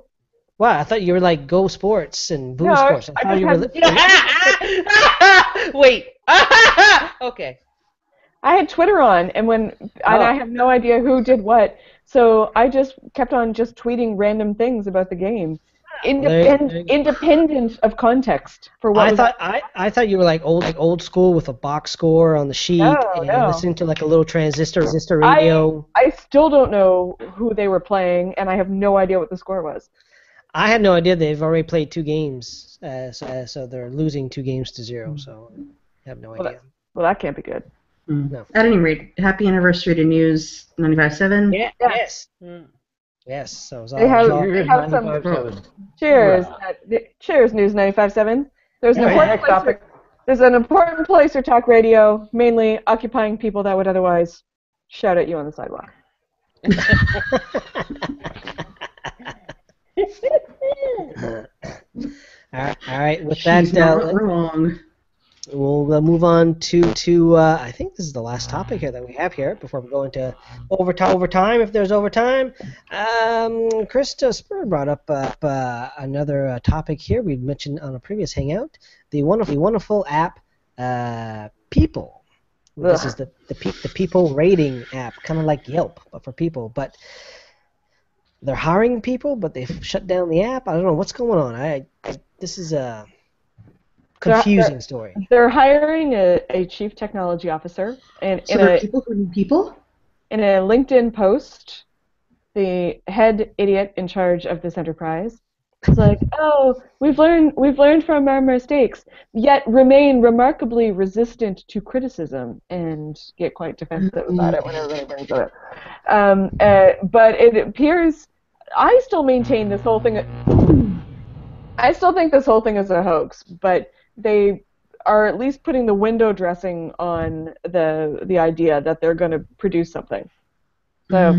Wow, I thought you were like Go Sports and Boo Sports. I thought you were. Wait. Okay. I had Twitter on, and I have no idea who did what, so I just kept on just tweeting random things about the game, independent of context for what. I thought you were like old school with a box score on the sheet and listening to like a little transistor radio. I still don't know who they were playing, and I have no idea what the score was. I had no idea they've already played 2 games, so they're losing 2-0. So I have no idea. Well, that can't be good. No. At any rate, happy anniversary to News 95.7. Yeah. Yes. Yes. So it was all they have some cheers. Cheers, News 95.7. There's an important place for talk radio, mainly occupying people that would otherwise shout at you on the sidewalk. All right. With that, She's not wrong. We'll move on to I think this is the last topic here that we have here before we go into overtime. If there's overtime, Krista Spur brought up another topic here we mentioned on a previous hangout. The wonderful app, People. This is the people rating app, kind of like Yelp, but for people. But they're hiring people, but they've shut down the app. I don't know what's going on. This is a confusing story. They're hiring a chief technology officer, and people who need people. In a LinkedIn post, the head idiot in charge of this enterprise is like, "Oh, we've learned from our mistakes, yet remain remarkably resistant to criticism," and get quite defensive about it when everybody brings it up. But it appears, I still maintain this whole thing. I still think this whole thing is a hoax, but they are at least putting the window dressing on the idea that they're going to produce something. So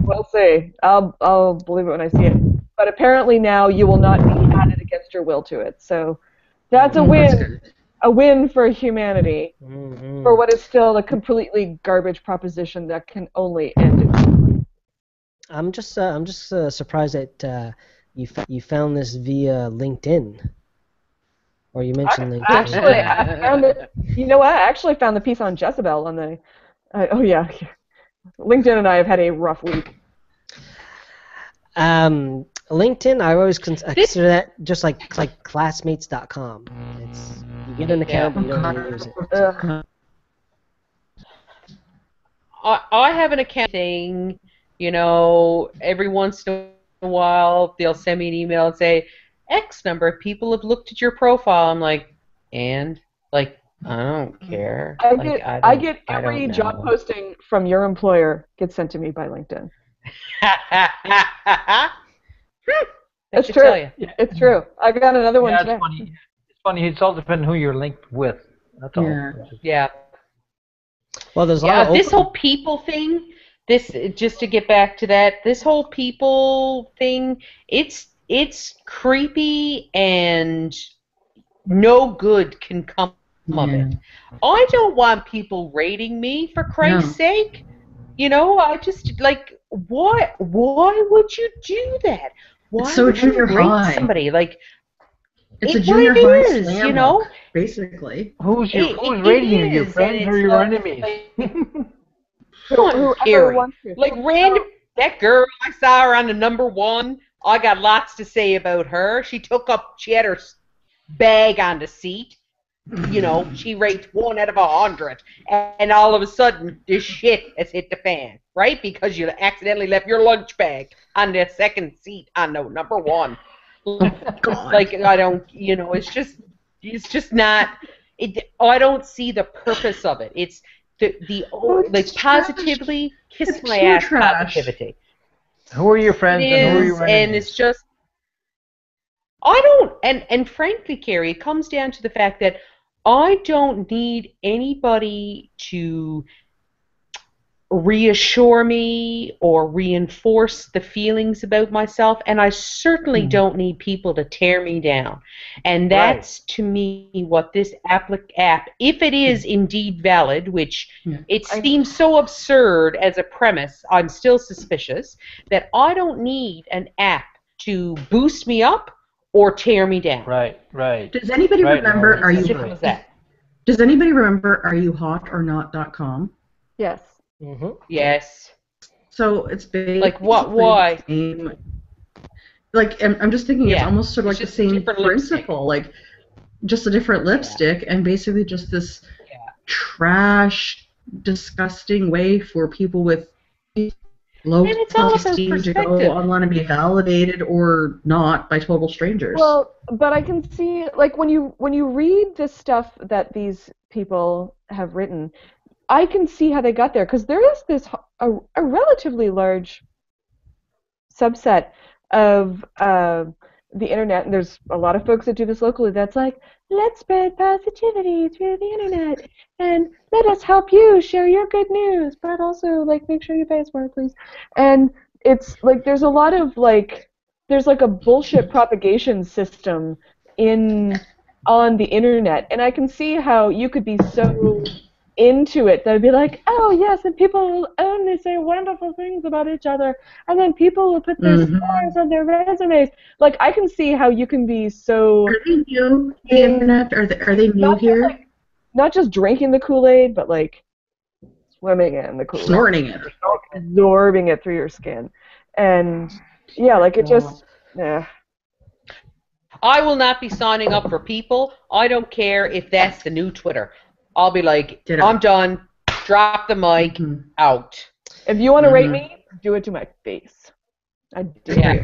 we'll see. I'll believe it when I see it. But apparently now you will not be added against your will to it. So that's a win. A win for humanity for what is still a completely garbage proposition that can only end in. I'm just surprised that you found this via LinkedIn. Or you mentioned LinkedIn. Actually, I found it. You know what? I actually found the piece on Jezebel on the. LinkedIn and I have had a rough week. LinkedIn, I always consider that just like classmates.com. You get an account, but you don't really use it. I have an account thing. Every once in a while they'll send me an email and say, X number of people have looked at your profile. I'm like, I don't care. I get every job posting from your employer gets sent to me by LinkedIn. It's true. It's true. I got another one today. It's funny. It's all depending who you're linked with. That's all. Yeah. Well, there's a lot of this whole people thing. Just to get back to that, this whole people thing. It's creepy and no good can come of it. I don't want people rating me, for Christ's sake. I just why would you do that? Why would you rate somebody? It's a junior high slam book, basically. Who's rating you? Your friends or your enemies? Whoever wants to. Like random, that girl, I saw her on the #1. I got lots to say about her. She had her bag on the seat. You know, she rates 1 out of 100, and all of a sudden, this shit has hit the fan, right? Because you accidentally left your lunch bag on the second seat on the #1. Like I don't, you know, it's just not. I don't see the purpose of it. It's like positively kiss my ass positivity. Who are your friends and who are your enemies? And it's just I don't, and frankly, Carrie, it comes down to the fact that I don't need anybody to reassure me or reinforce the feelings about myself, and I certainly don't need people to tear me down. And that's, to me, what this app, if it is indeed valid, which it seems so absurd as a premise, I'm still suspicious, that I don't need an app to boost me up or tear me down. Right. Does anybody remember? Does anybody remember areyouhotornot.com? Yes. Mm-hmm. Yes. So it's basically like what? Why? Like I'm just thinking, it's almost sort of like the same principle, like just a different lipstick, and basically just this trash, disgusting way for people with low self-esteem to go online and be validated or not by total strangers. Well, but I can see, like, when you read this stuff that these people have written, I can see how they got there, because there is a relatively large subset of the internet, and there's a lot of folks that do this locally, that's like, let's spread positivity through the internet, and let us help you share your good news, but also, like, make sure you pay us more, please. And it's, like, there's a lot of, like, there's, like, a bullshit propagation system on the internet, and I can see how you could be so into it, they'd be like, oh yes, and people will only say wonderful things about each other, and then people will put their stars on their resumes. Like, I can see how you can be so. Are they new? The internet? Are they new here? Not just drinking the Kool-Aid, but like swimming in the Kool-Aid, snorting it, absorbing it through your skin, and yeah, like it just. I will not be signing up for people. I don't care if that's the new Twitter. I'll be like, I'm done. Drop the mic. Out. If you want to rate me, do it to my face. I do. Yeah.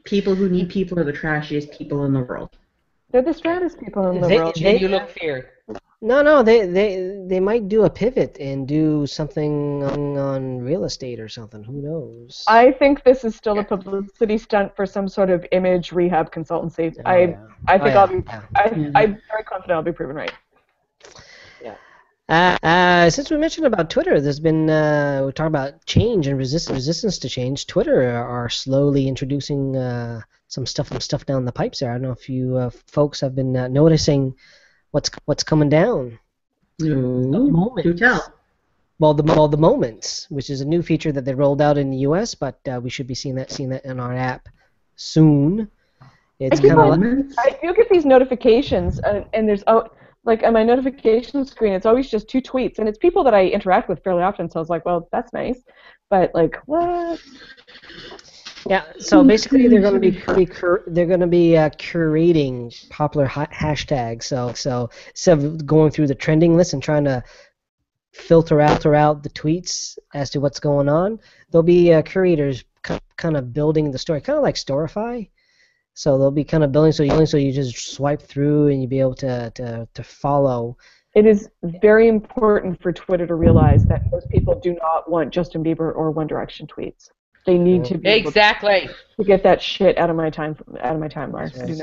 People who need people are the trashiest people in the world. They're the straightest people in the world. You look feared. No, they might do a pivot and do something on real estate or something. Who knows? I think this is still a publicity stunt for some sort of image rehab consultancy. I'm very confident I'll be proven right. Since we mentioned about Twitter, there's been we talked about change and resistance to change. Twitter are slowly introducing some stuff down the pipes there. I don't know if you folks have been noticing what's coming down. No, do tell. Well, the moments, which is a new feature that they rolled out in the U.S., but we should be seeing that in our app soon. It's kind of. I do get these notifications, and there's like on my notification screen, it's always just 2 tweets, and it's people that I interact with fairly often. So I was like, well, that's nice, but like, what? Yeah. So basically, they're going to be curating popular hashtags. So instead of going through the trending list and trying to filter out the tweets as to what's going on, there'll be curators kind of building the story, kind of like Storify. So they'll be kind of building so you just swipe through and you'll be able to follow. It is very important for Twitter to realize that most people do not want Justin Bieber or One Direction tweets. They need to be able to get that shit out of my timeline. Yes.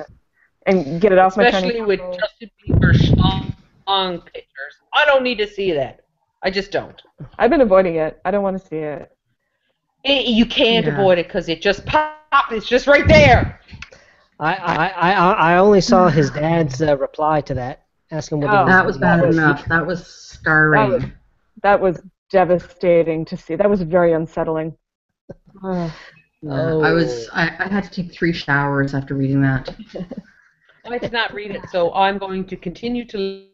And get it off my timeline. Especially with Justin Bieber song pictures. I don't need to see that. I just don't. I've been avoiding it. I don't want to see it. You can't avoid it because it just pops. It's just right there. I only saw his dad's reply to that, asking what he was. That was bad enough. That was scarring. That was devastating to see. That was very unsettling. I had to take 3 showers after reading that. I did not read it, so I'm going to continue to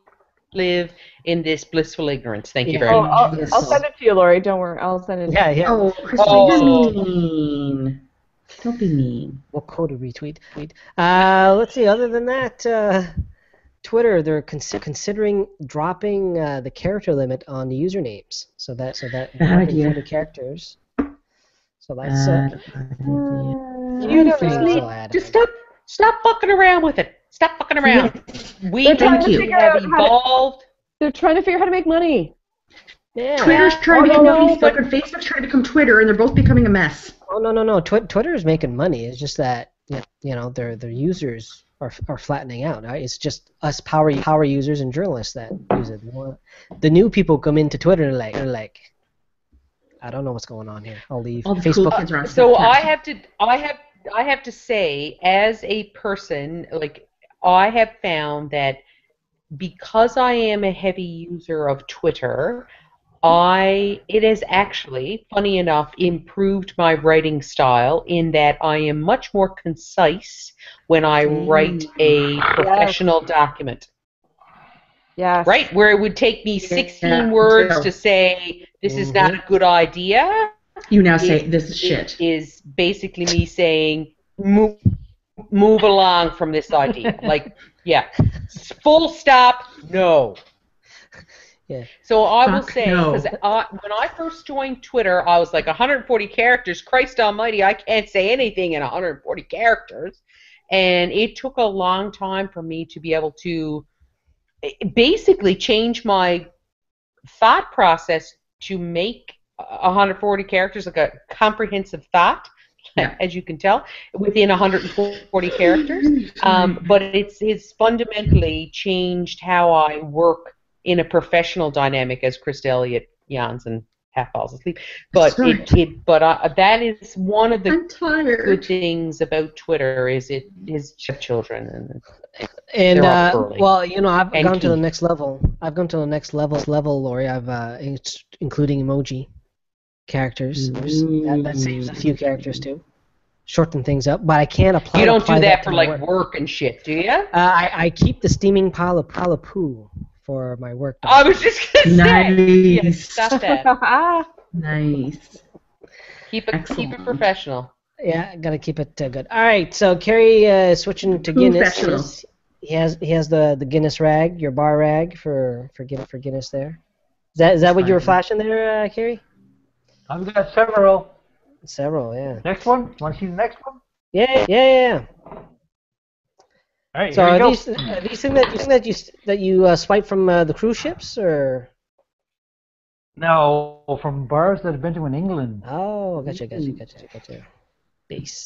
live in this blissful ignorance. Thank you Yeah. very Oh, much. I'll send it to you, Lori. Don't worry. I'll send it. Yeah, yeah. Oh, Christy, Oh. you're mean. Don't be mean. We'll quote a retweet. Let's see. Other than that, Twitter, they're considering dropping the character limit on the usernames, so that 140 characters. So that's few things they'll add. Just stop fucking around with it. Stop fucking around. We They're trying to have figure out evolved. They're trying to figure out how to make money. Yeah. Twitter's trying to become no, Facebook, and Facebook's trying to become Twitter, and they're both becoming a mess. Oh no. Twitter is making money. It's just that their users are flattening out. Right? It's just us power users and journalists that use it. The new people come into Twitter and they're like, I don't know what's going on here. I'll leave. All the Facebook. cool kids are on So Snapchat. I have to say, as a person, like, I have found that because I am a heavy user of Twitter, it has actually, funny enough, improved my writing style in that I am much more concise when I write a professional document. Yes. Right? Where it would take me 16 words to say, this is not a good idea. You now say, this is shit. It is basically me saying, move along from this idea. Like, yeah, full stop, no. Yeah. So I will say, no. because when I first joined Twitter, I was like, 140 characters, Christ almighty, I can't say anything in 140 characters. And it took a long time for me to be able to basically change my thought process to make 140 characters like a comprehensive thought, as you can tell, within 140 characters. But it's fundamentally changed how I work in a professional dynamic, as Chris Elliott yawns and half falls asleep. But that is one of the good things about Twitter is it is children and well, I've gone to the next level. Lori. I've including emoji characters. That saves a few characters too. Shorten things up, but I can't apply. You don't do that for like work and shit, do you? I keep the steaming pile of poo for my work. I was just gonna say. Yeah, stop that. Nice. Keep it professional. Yeah, gotta keep it good. All right, so Kerry switching to Guinness. He has the Guinness rag, your bar rag for Guinness there. Is that what you were flashing there, Kerry? I've got several. Several, yeah. Next one? Want to see the next one? Yeah. All right. So here are we these things that you swipe from the cruise ships or? No, from bars that I've been to in England. Oh, gotcha. Base.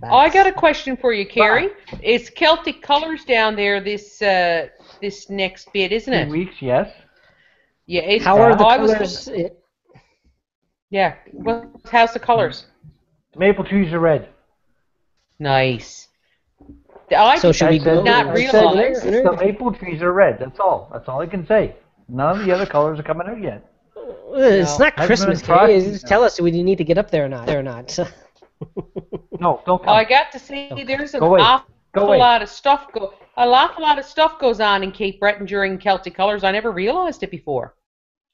I got a question for you, Kerry. It's Celtic Colors down there this next bit, isn't it? 2 weeks, yes. Yeah. How are the colors? Yeah. How's the colors? The maple trees are red. Nice. So should we not realize the maple trees are red. That's all. That's all I can say. None of the other colors are coming out yet. It's not Christmas, Kerry. Just tell us, do we need to get up there or not? No, don't come. I got to say, there's an awful lot of stuff goes on in Cape Breton during Celtic Colors. I never realized it before.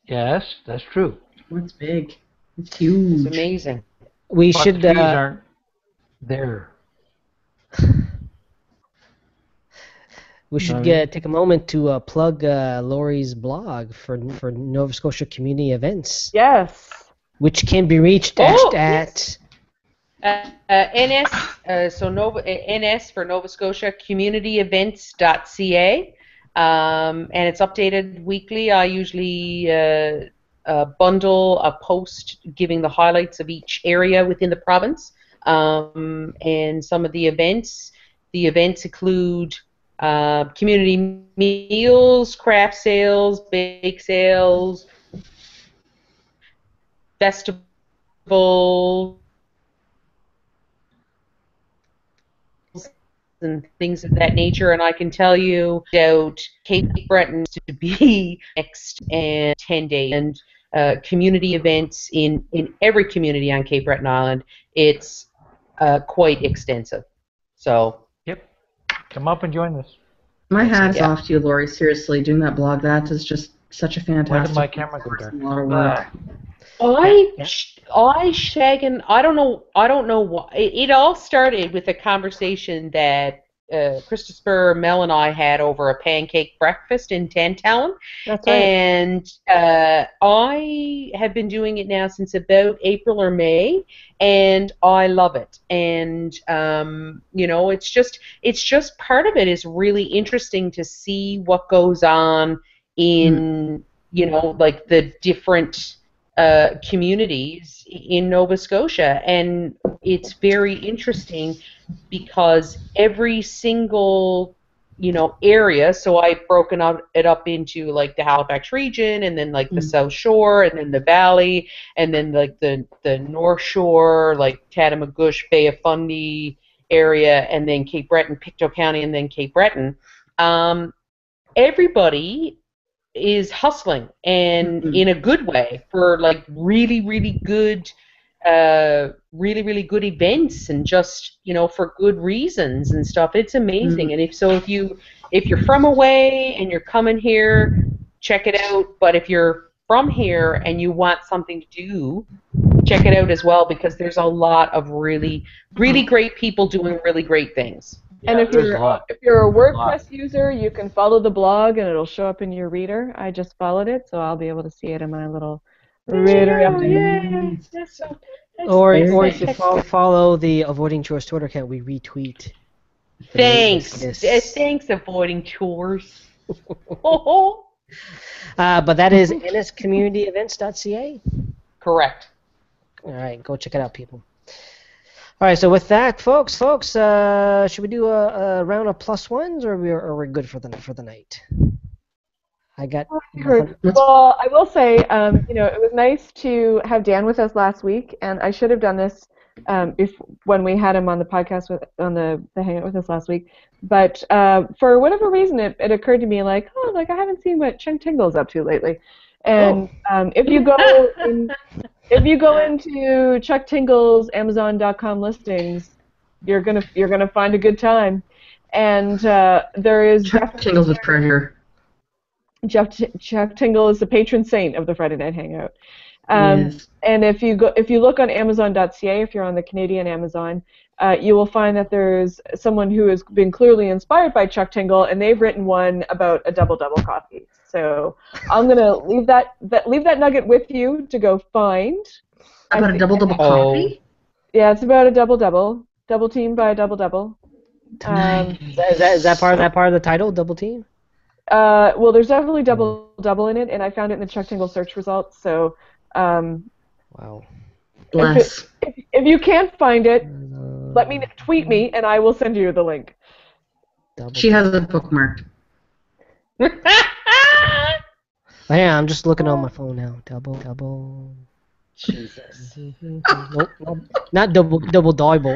Yes, that's true. It's big. It's huge. It's amazing. We but should. The trees aren't there. We should take a moment to plug Lori's blog for Nova Scotia community events. Yes. Which can be reached at NS. NS for Nova Scotia communityevents.ca, and it's updated weekly. I usually bundle a post giving the highlights of each area within the province, and some of the events. The events include community meals, craft sales, bake sales, festivals, and things of that nature. And I can tell you about Cape Breton to be next and 10 days and community events in every community on Cape Breton Island. It's quite extensive. So. Yep. Come up and join us. My hat's off to you, Lori. Seriously, doing that blog, that is just such a fantastic. Why did my camera go dark? A lot of work. I shaggin'. I don't know why. It all started with a conversation that Christopher, Mel, and I had over a pancake breakfast in Tantallon. That's right. And I have been doing it now since about April or May, and I love it. And it's just part of it is really interesting to see what goes on in like the different communities in Nova Scotia, and it's very interesting because every single area. So I've broken it up into like the Halifax region, and then like the South Shore, and then the Valley, and then like the North Shore, like Tatamagouche, Bay of Fundy area, and then Cape Breton, Pictou County, and then Cape Breton. Everybody is hustling, and in a good way, for like really, really good events, and just for good reasons and stuff. It's amazing. And if you're from away and you're coming here, check it out. But if you're from here and you want something to do, check it out as well, because there's a lot of really, really great people doing really great things. And if you're a WordPress user, you can follow the blog and it'll show up in your reader. I just followed it, so I'll be able to see it in my little reader. Or if you follow the Avoiding Chores Twitter account, we retweet. Thanks, Avoiding Chores. But that is enniscommunityevents.ca? Correct. All right, go check it out, people. All right, so with that, folks, should we do a round of plus ones, or are we good for the night? I got. Well, I will say, it was nice to have Dan with us last week, and I should have done this when we had him on the podcast on the hangout with us last week. But for whatever reason, it occurred to me I haven't seen what Chunk Tingle's up to lately, and if you go into Chuck Tingle's Amazon.com listings, you're gonna find a good time. And there is Chuck Tingle's with treasure. Chuck Tingle is the patron saint of the Friday Night Hangout. Yes. And if you look on Amazon.ca, if you're on the Canadian Amazon, you will find that there's someone who has been clearly inspired by Chuck Tingle, and they've written one about a double coffee. So I'm gonna leave that nugget with you to go find. About a double coffee? Yeah, it's about a double team by a double. Is that part of the title, double team? Well, there's definitely double in it, and I found it in the Chuck Tingle search results. So, wow. Bless. If you can't find it, tweet me, and I will send you the link. She has it bookmarked. Yeah, I'm just looking on my phone now. Double. Jesus. Nope, not double.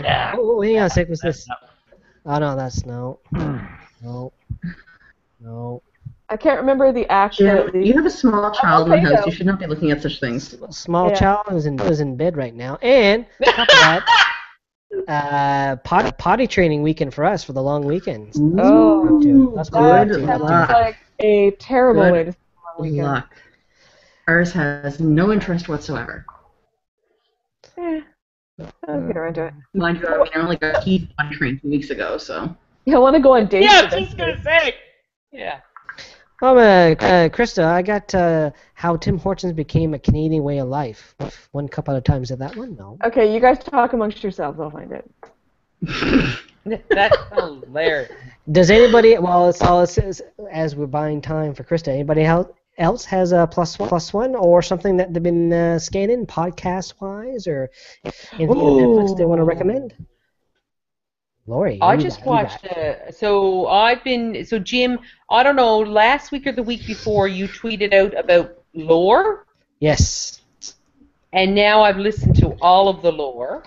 Yeah. Oh, hang on a sec. What's this? Oh no, that's no. I can't remember the actual. Yeah, you have a small child in the house. You should not be looking at such things. Small child is in bed right now, and on top of that, potty training weekend for us for the long weekend. That sounds like a terrible way to spend a long weekend. Luck. Ours has no interest whatsoever. I'll get around to it. Mind you, I only got Keith potty trained 2 weeks ago, so. I want to go on dates. Yeah, I was just gonna say. Yeah. Krista, I got how Tim Hortons became a Canadian way of life. One cup at a time. Is it that one? No. Okay, you guys talk amongst yourselves. I'll find it. That's hilarious. Does anybody? Well, it's as we're buying time for Krista. Anybody else has a plus one or something that they've been scanning podcast wise, or anything on Netflix they want to recommend? Lori, I just watched. So Jim, I don't know. Last week or the week before, you tweeted out about lore. Yes. And now I've listened to all of the lore.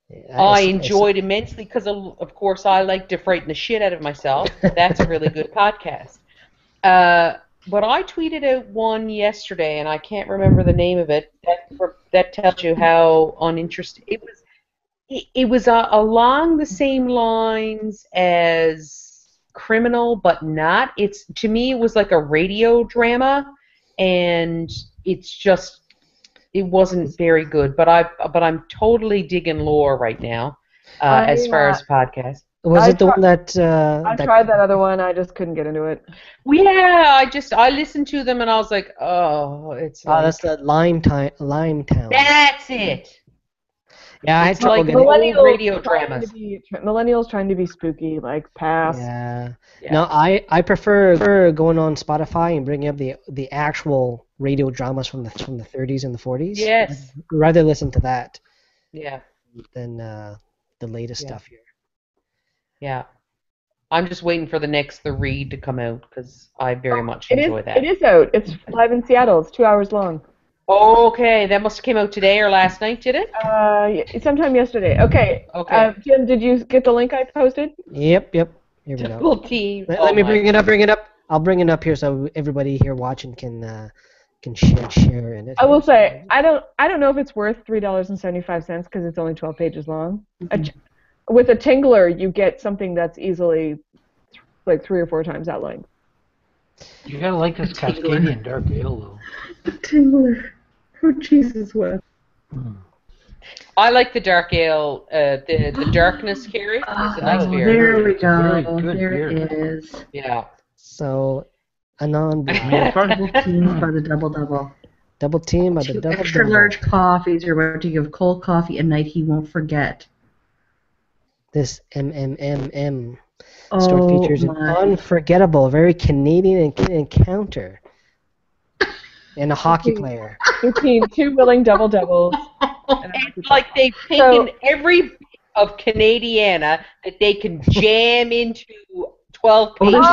Yeah, I enjoyed immensely because, of course, I like to frighten the shit out of myself. That's a really good podcast. But I tweeted out one yesterday, and I can't remember the name of it. That tells you how uninteresting it was. It was along the same lines as criminal, but not. It's to me, it was like a radio drama, and it's just it wasn't very good. But I'm totally digging lore right now, as far as podcasts. Was it the one that? I tried that other one. I just couldn't get into it. Yeah, I listened to them and I was like, oh, it's. Oh, that's the Limetown. That's it. Yeah, I had trouble like getting old radio dramas. Millennials trying to be spooky, like pass. Yeah. No, I prefer going on Spotify and bringing up the actual radio dramas from the 30s and the 40s. Yes. I'd rather listen to that. Yeah. Than the latest stuff here. Yeah. I'm just waiting for the next The Read to come out because I very much enjoy that. It is out. It's live in Seattle. It's 2 hours long. Okay, that must have came out today or last night, did it? Sometime yesterday. Okay. Jim, did you get the link I posted? Yep. Here we go. Double team. Let me bring it up. I'll bring it up here so everybody here watching can share in it. I will say I don't know if it's worth $3.75 because it's only 12 pages long. Mm-hmm. With a Tingler, you get something that's easily like 3 or 4 times that length. You gotta like this Cascadian Dark Ale, though. A Tingler. Oh, Jesus, what? I like the Dark Ale, the Darkness, Carrie. It's a nice beer. There we go. Good there beer. it is. Yeah. So, a non-beer. Double team by the double. Double team by the double. Extra large coffees. You're about to give Cole coffee a night he won't forget. This MMMM store features an unforgettable, very Canadian encounter and a hockey player. 2 willing double-doubles. It's like they've taken every bit of Canadiana that they can jam into 12 pages.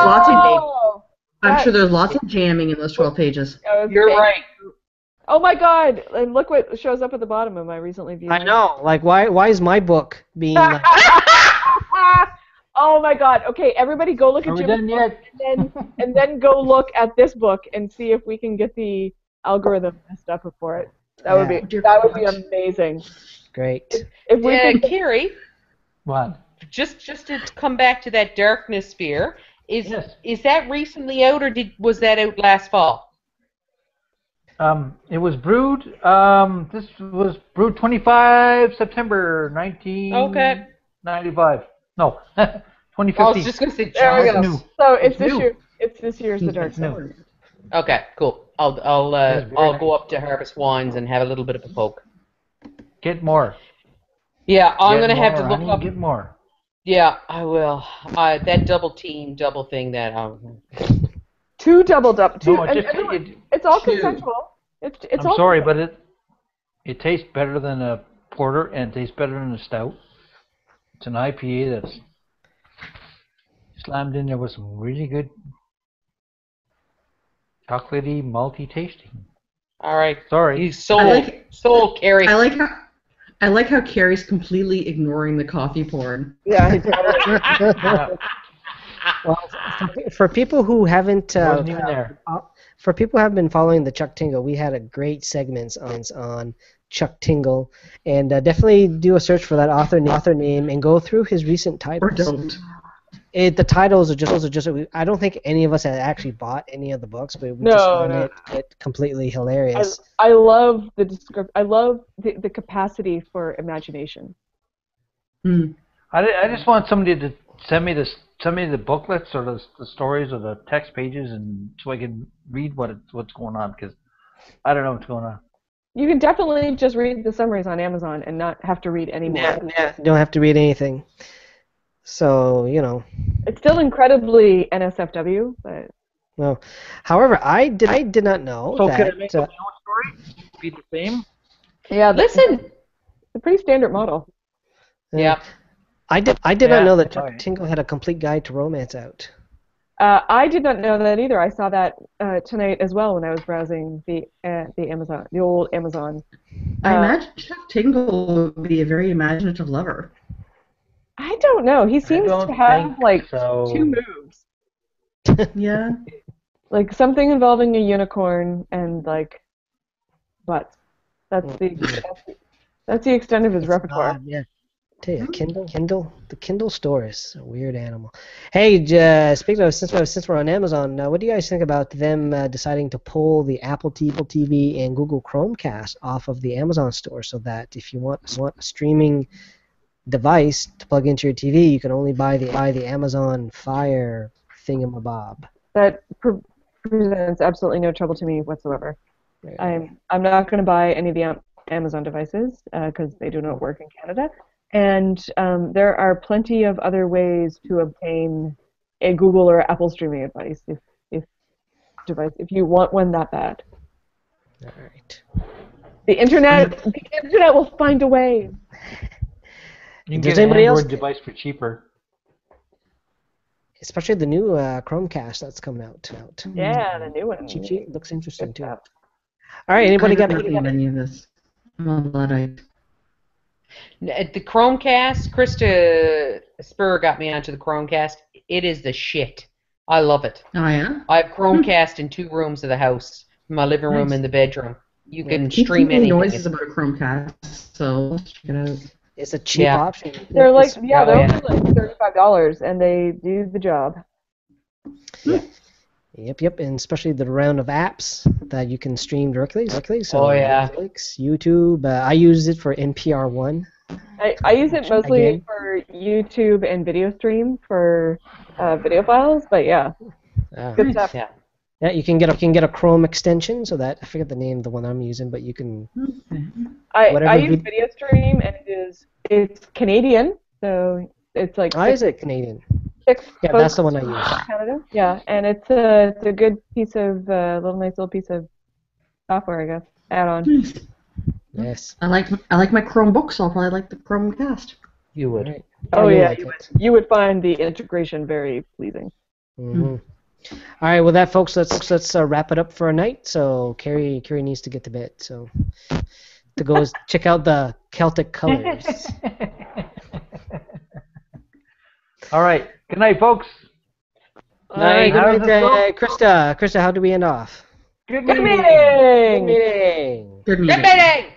I'm sure there's lots of jamming in those 12 pages. You're right. Oh my God! And look what shows up at the bottom of my recently viewed. I know. Like, why is my book being? Like... Oh my God! Okay, everybody, go look at Jim's book, and then go look at this book and see if we can get the algorithm messed up for it. That would be amazing. Great. If we could, Carrie. What? Just to come back to that Darkness sphere, is that recently out or was that out last fall? It was brewed. This was brewed 25 September 1995. No, 2015. I was just gonna say. There we go. New. So it's this year. It's this year's The Dark Side. Okay, cool. I'll go up to Harvest Wines and have a little bit of a poke. Get more. Yeah, I'm gonna have to look up. Get more. Yeah, I will. That double thing that. 2 double. No, it's all consensual. I'm sorry, but it tastes better than a porter and it tastes better than a stout. It's an IPA that's slammed in there with some really good chocolatey, malty tasting. All right. Sorry. You sold Carrie. I like how Carrie's completely ignoring the coffee porn. Yeah. Well, for people who haven't wasn't even there. For people who have been following the Chuck Tingle, we had a great segment on Chuck Tingle, and definitely do a search for that author name and go through his recent titles. Or don't. The titles are just. I don't think any of us had actually bought any of the books, but we just found it completely hilarious. I love the description. I love the capacity for imagination. I just want somebody to send me the booklets or the stories or the text pages, and so I can read what's going on, because I don't know what's going on. You can definitely just read the summaries on Amazon and not have to read any more. Yeah, you don't have to read anything. So, it's still incredibly NSFW, but well. However, I did not know so that. Could I make up my own story? Be the same? Yeah, listen. It's a pretty standard model. Yeah. I did not know that Chuck Tingle had a complete guide to romance out. I did not know that either. I saw that tonight as well when I was browsing the Amazon, the old Amazon. I imagine Chuck Tingle would be a very imaginative lover. I don't know. He seems to have like 2 moves. Yeah. Like something involving a unicorn and like butts. That's the extent of his repertoire. Yeah. Tell you, the Kindle store is a weird animal. Hey, speaking of since we're on Amazon, what do you guys think about them deciding to pull the Apple TV and Google Chromecast off of the Amazon store, so that if you want a streaming device to plug into your TV, you can only buy the Amazon Fire thingamabob. That presents absolutely no trouble to me whatsoever. Yeah. I'm not going to buy any of the Amazon devices because they do not work in Canada. And there are plenty of other ways to obtain a Google or Apple streaming device if you want one that bad. All right. The internet will find a way. You can get an Android device for cheaper. Especially the new Chromecast that's coming out. Yeah, the new one. Cheap. Looks interesting too. All right, anybody got any of this? I'm a Luddite. The Chromecast, Krista Spur got me onto the Chromecast. It is the shit. I love it. Oh, yeah? I have Chromecast in 2 rooms of the house, my living room and the bedroom. You can stream anything. anything. Noises about a Chromecast, so check it out. It's a cheap option. They're like they're only like $35, and they do the job. Yeah. Yep, and especially the round of apps that you can stream directly. So Netflix, YouTube. I use it for NPR One. I use it mostly for YouTube and video stream for video files, but yeah, good stuff. Yeah, you can get a Chrome extension, so that I forget the name of the one I'm using, but you can. I use video stream, and it's Canadian, so it's like. Why is it Canadian? Yeah, that's the one I use. Canada. Yeah, and it's a good piece of nice little piece of software, I guess. Add-on. Yes. I like my Chromebook, so I'll probably like the Chromecast. You would. Right. Oh yeah, you would find the integration very pleasing. Mm-hmm. All right, well, that folks, let's wrap it up for a night. So Carrie needs to get to bed. So to go check out the Celtic colors. All right. Good night, folks. Good night, Krista. Krista, how do we end off? Good meeting. Good meeting. Good meeting. Good meeting.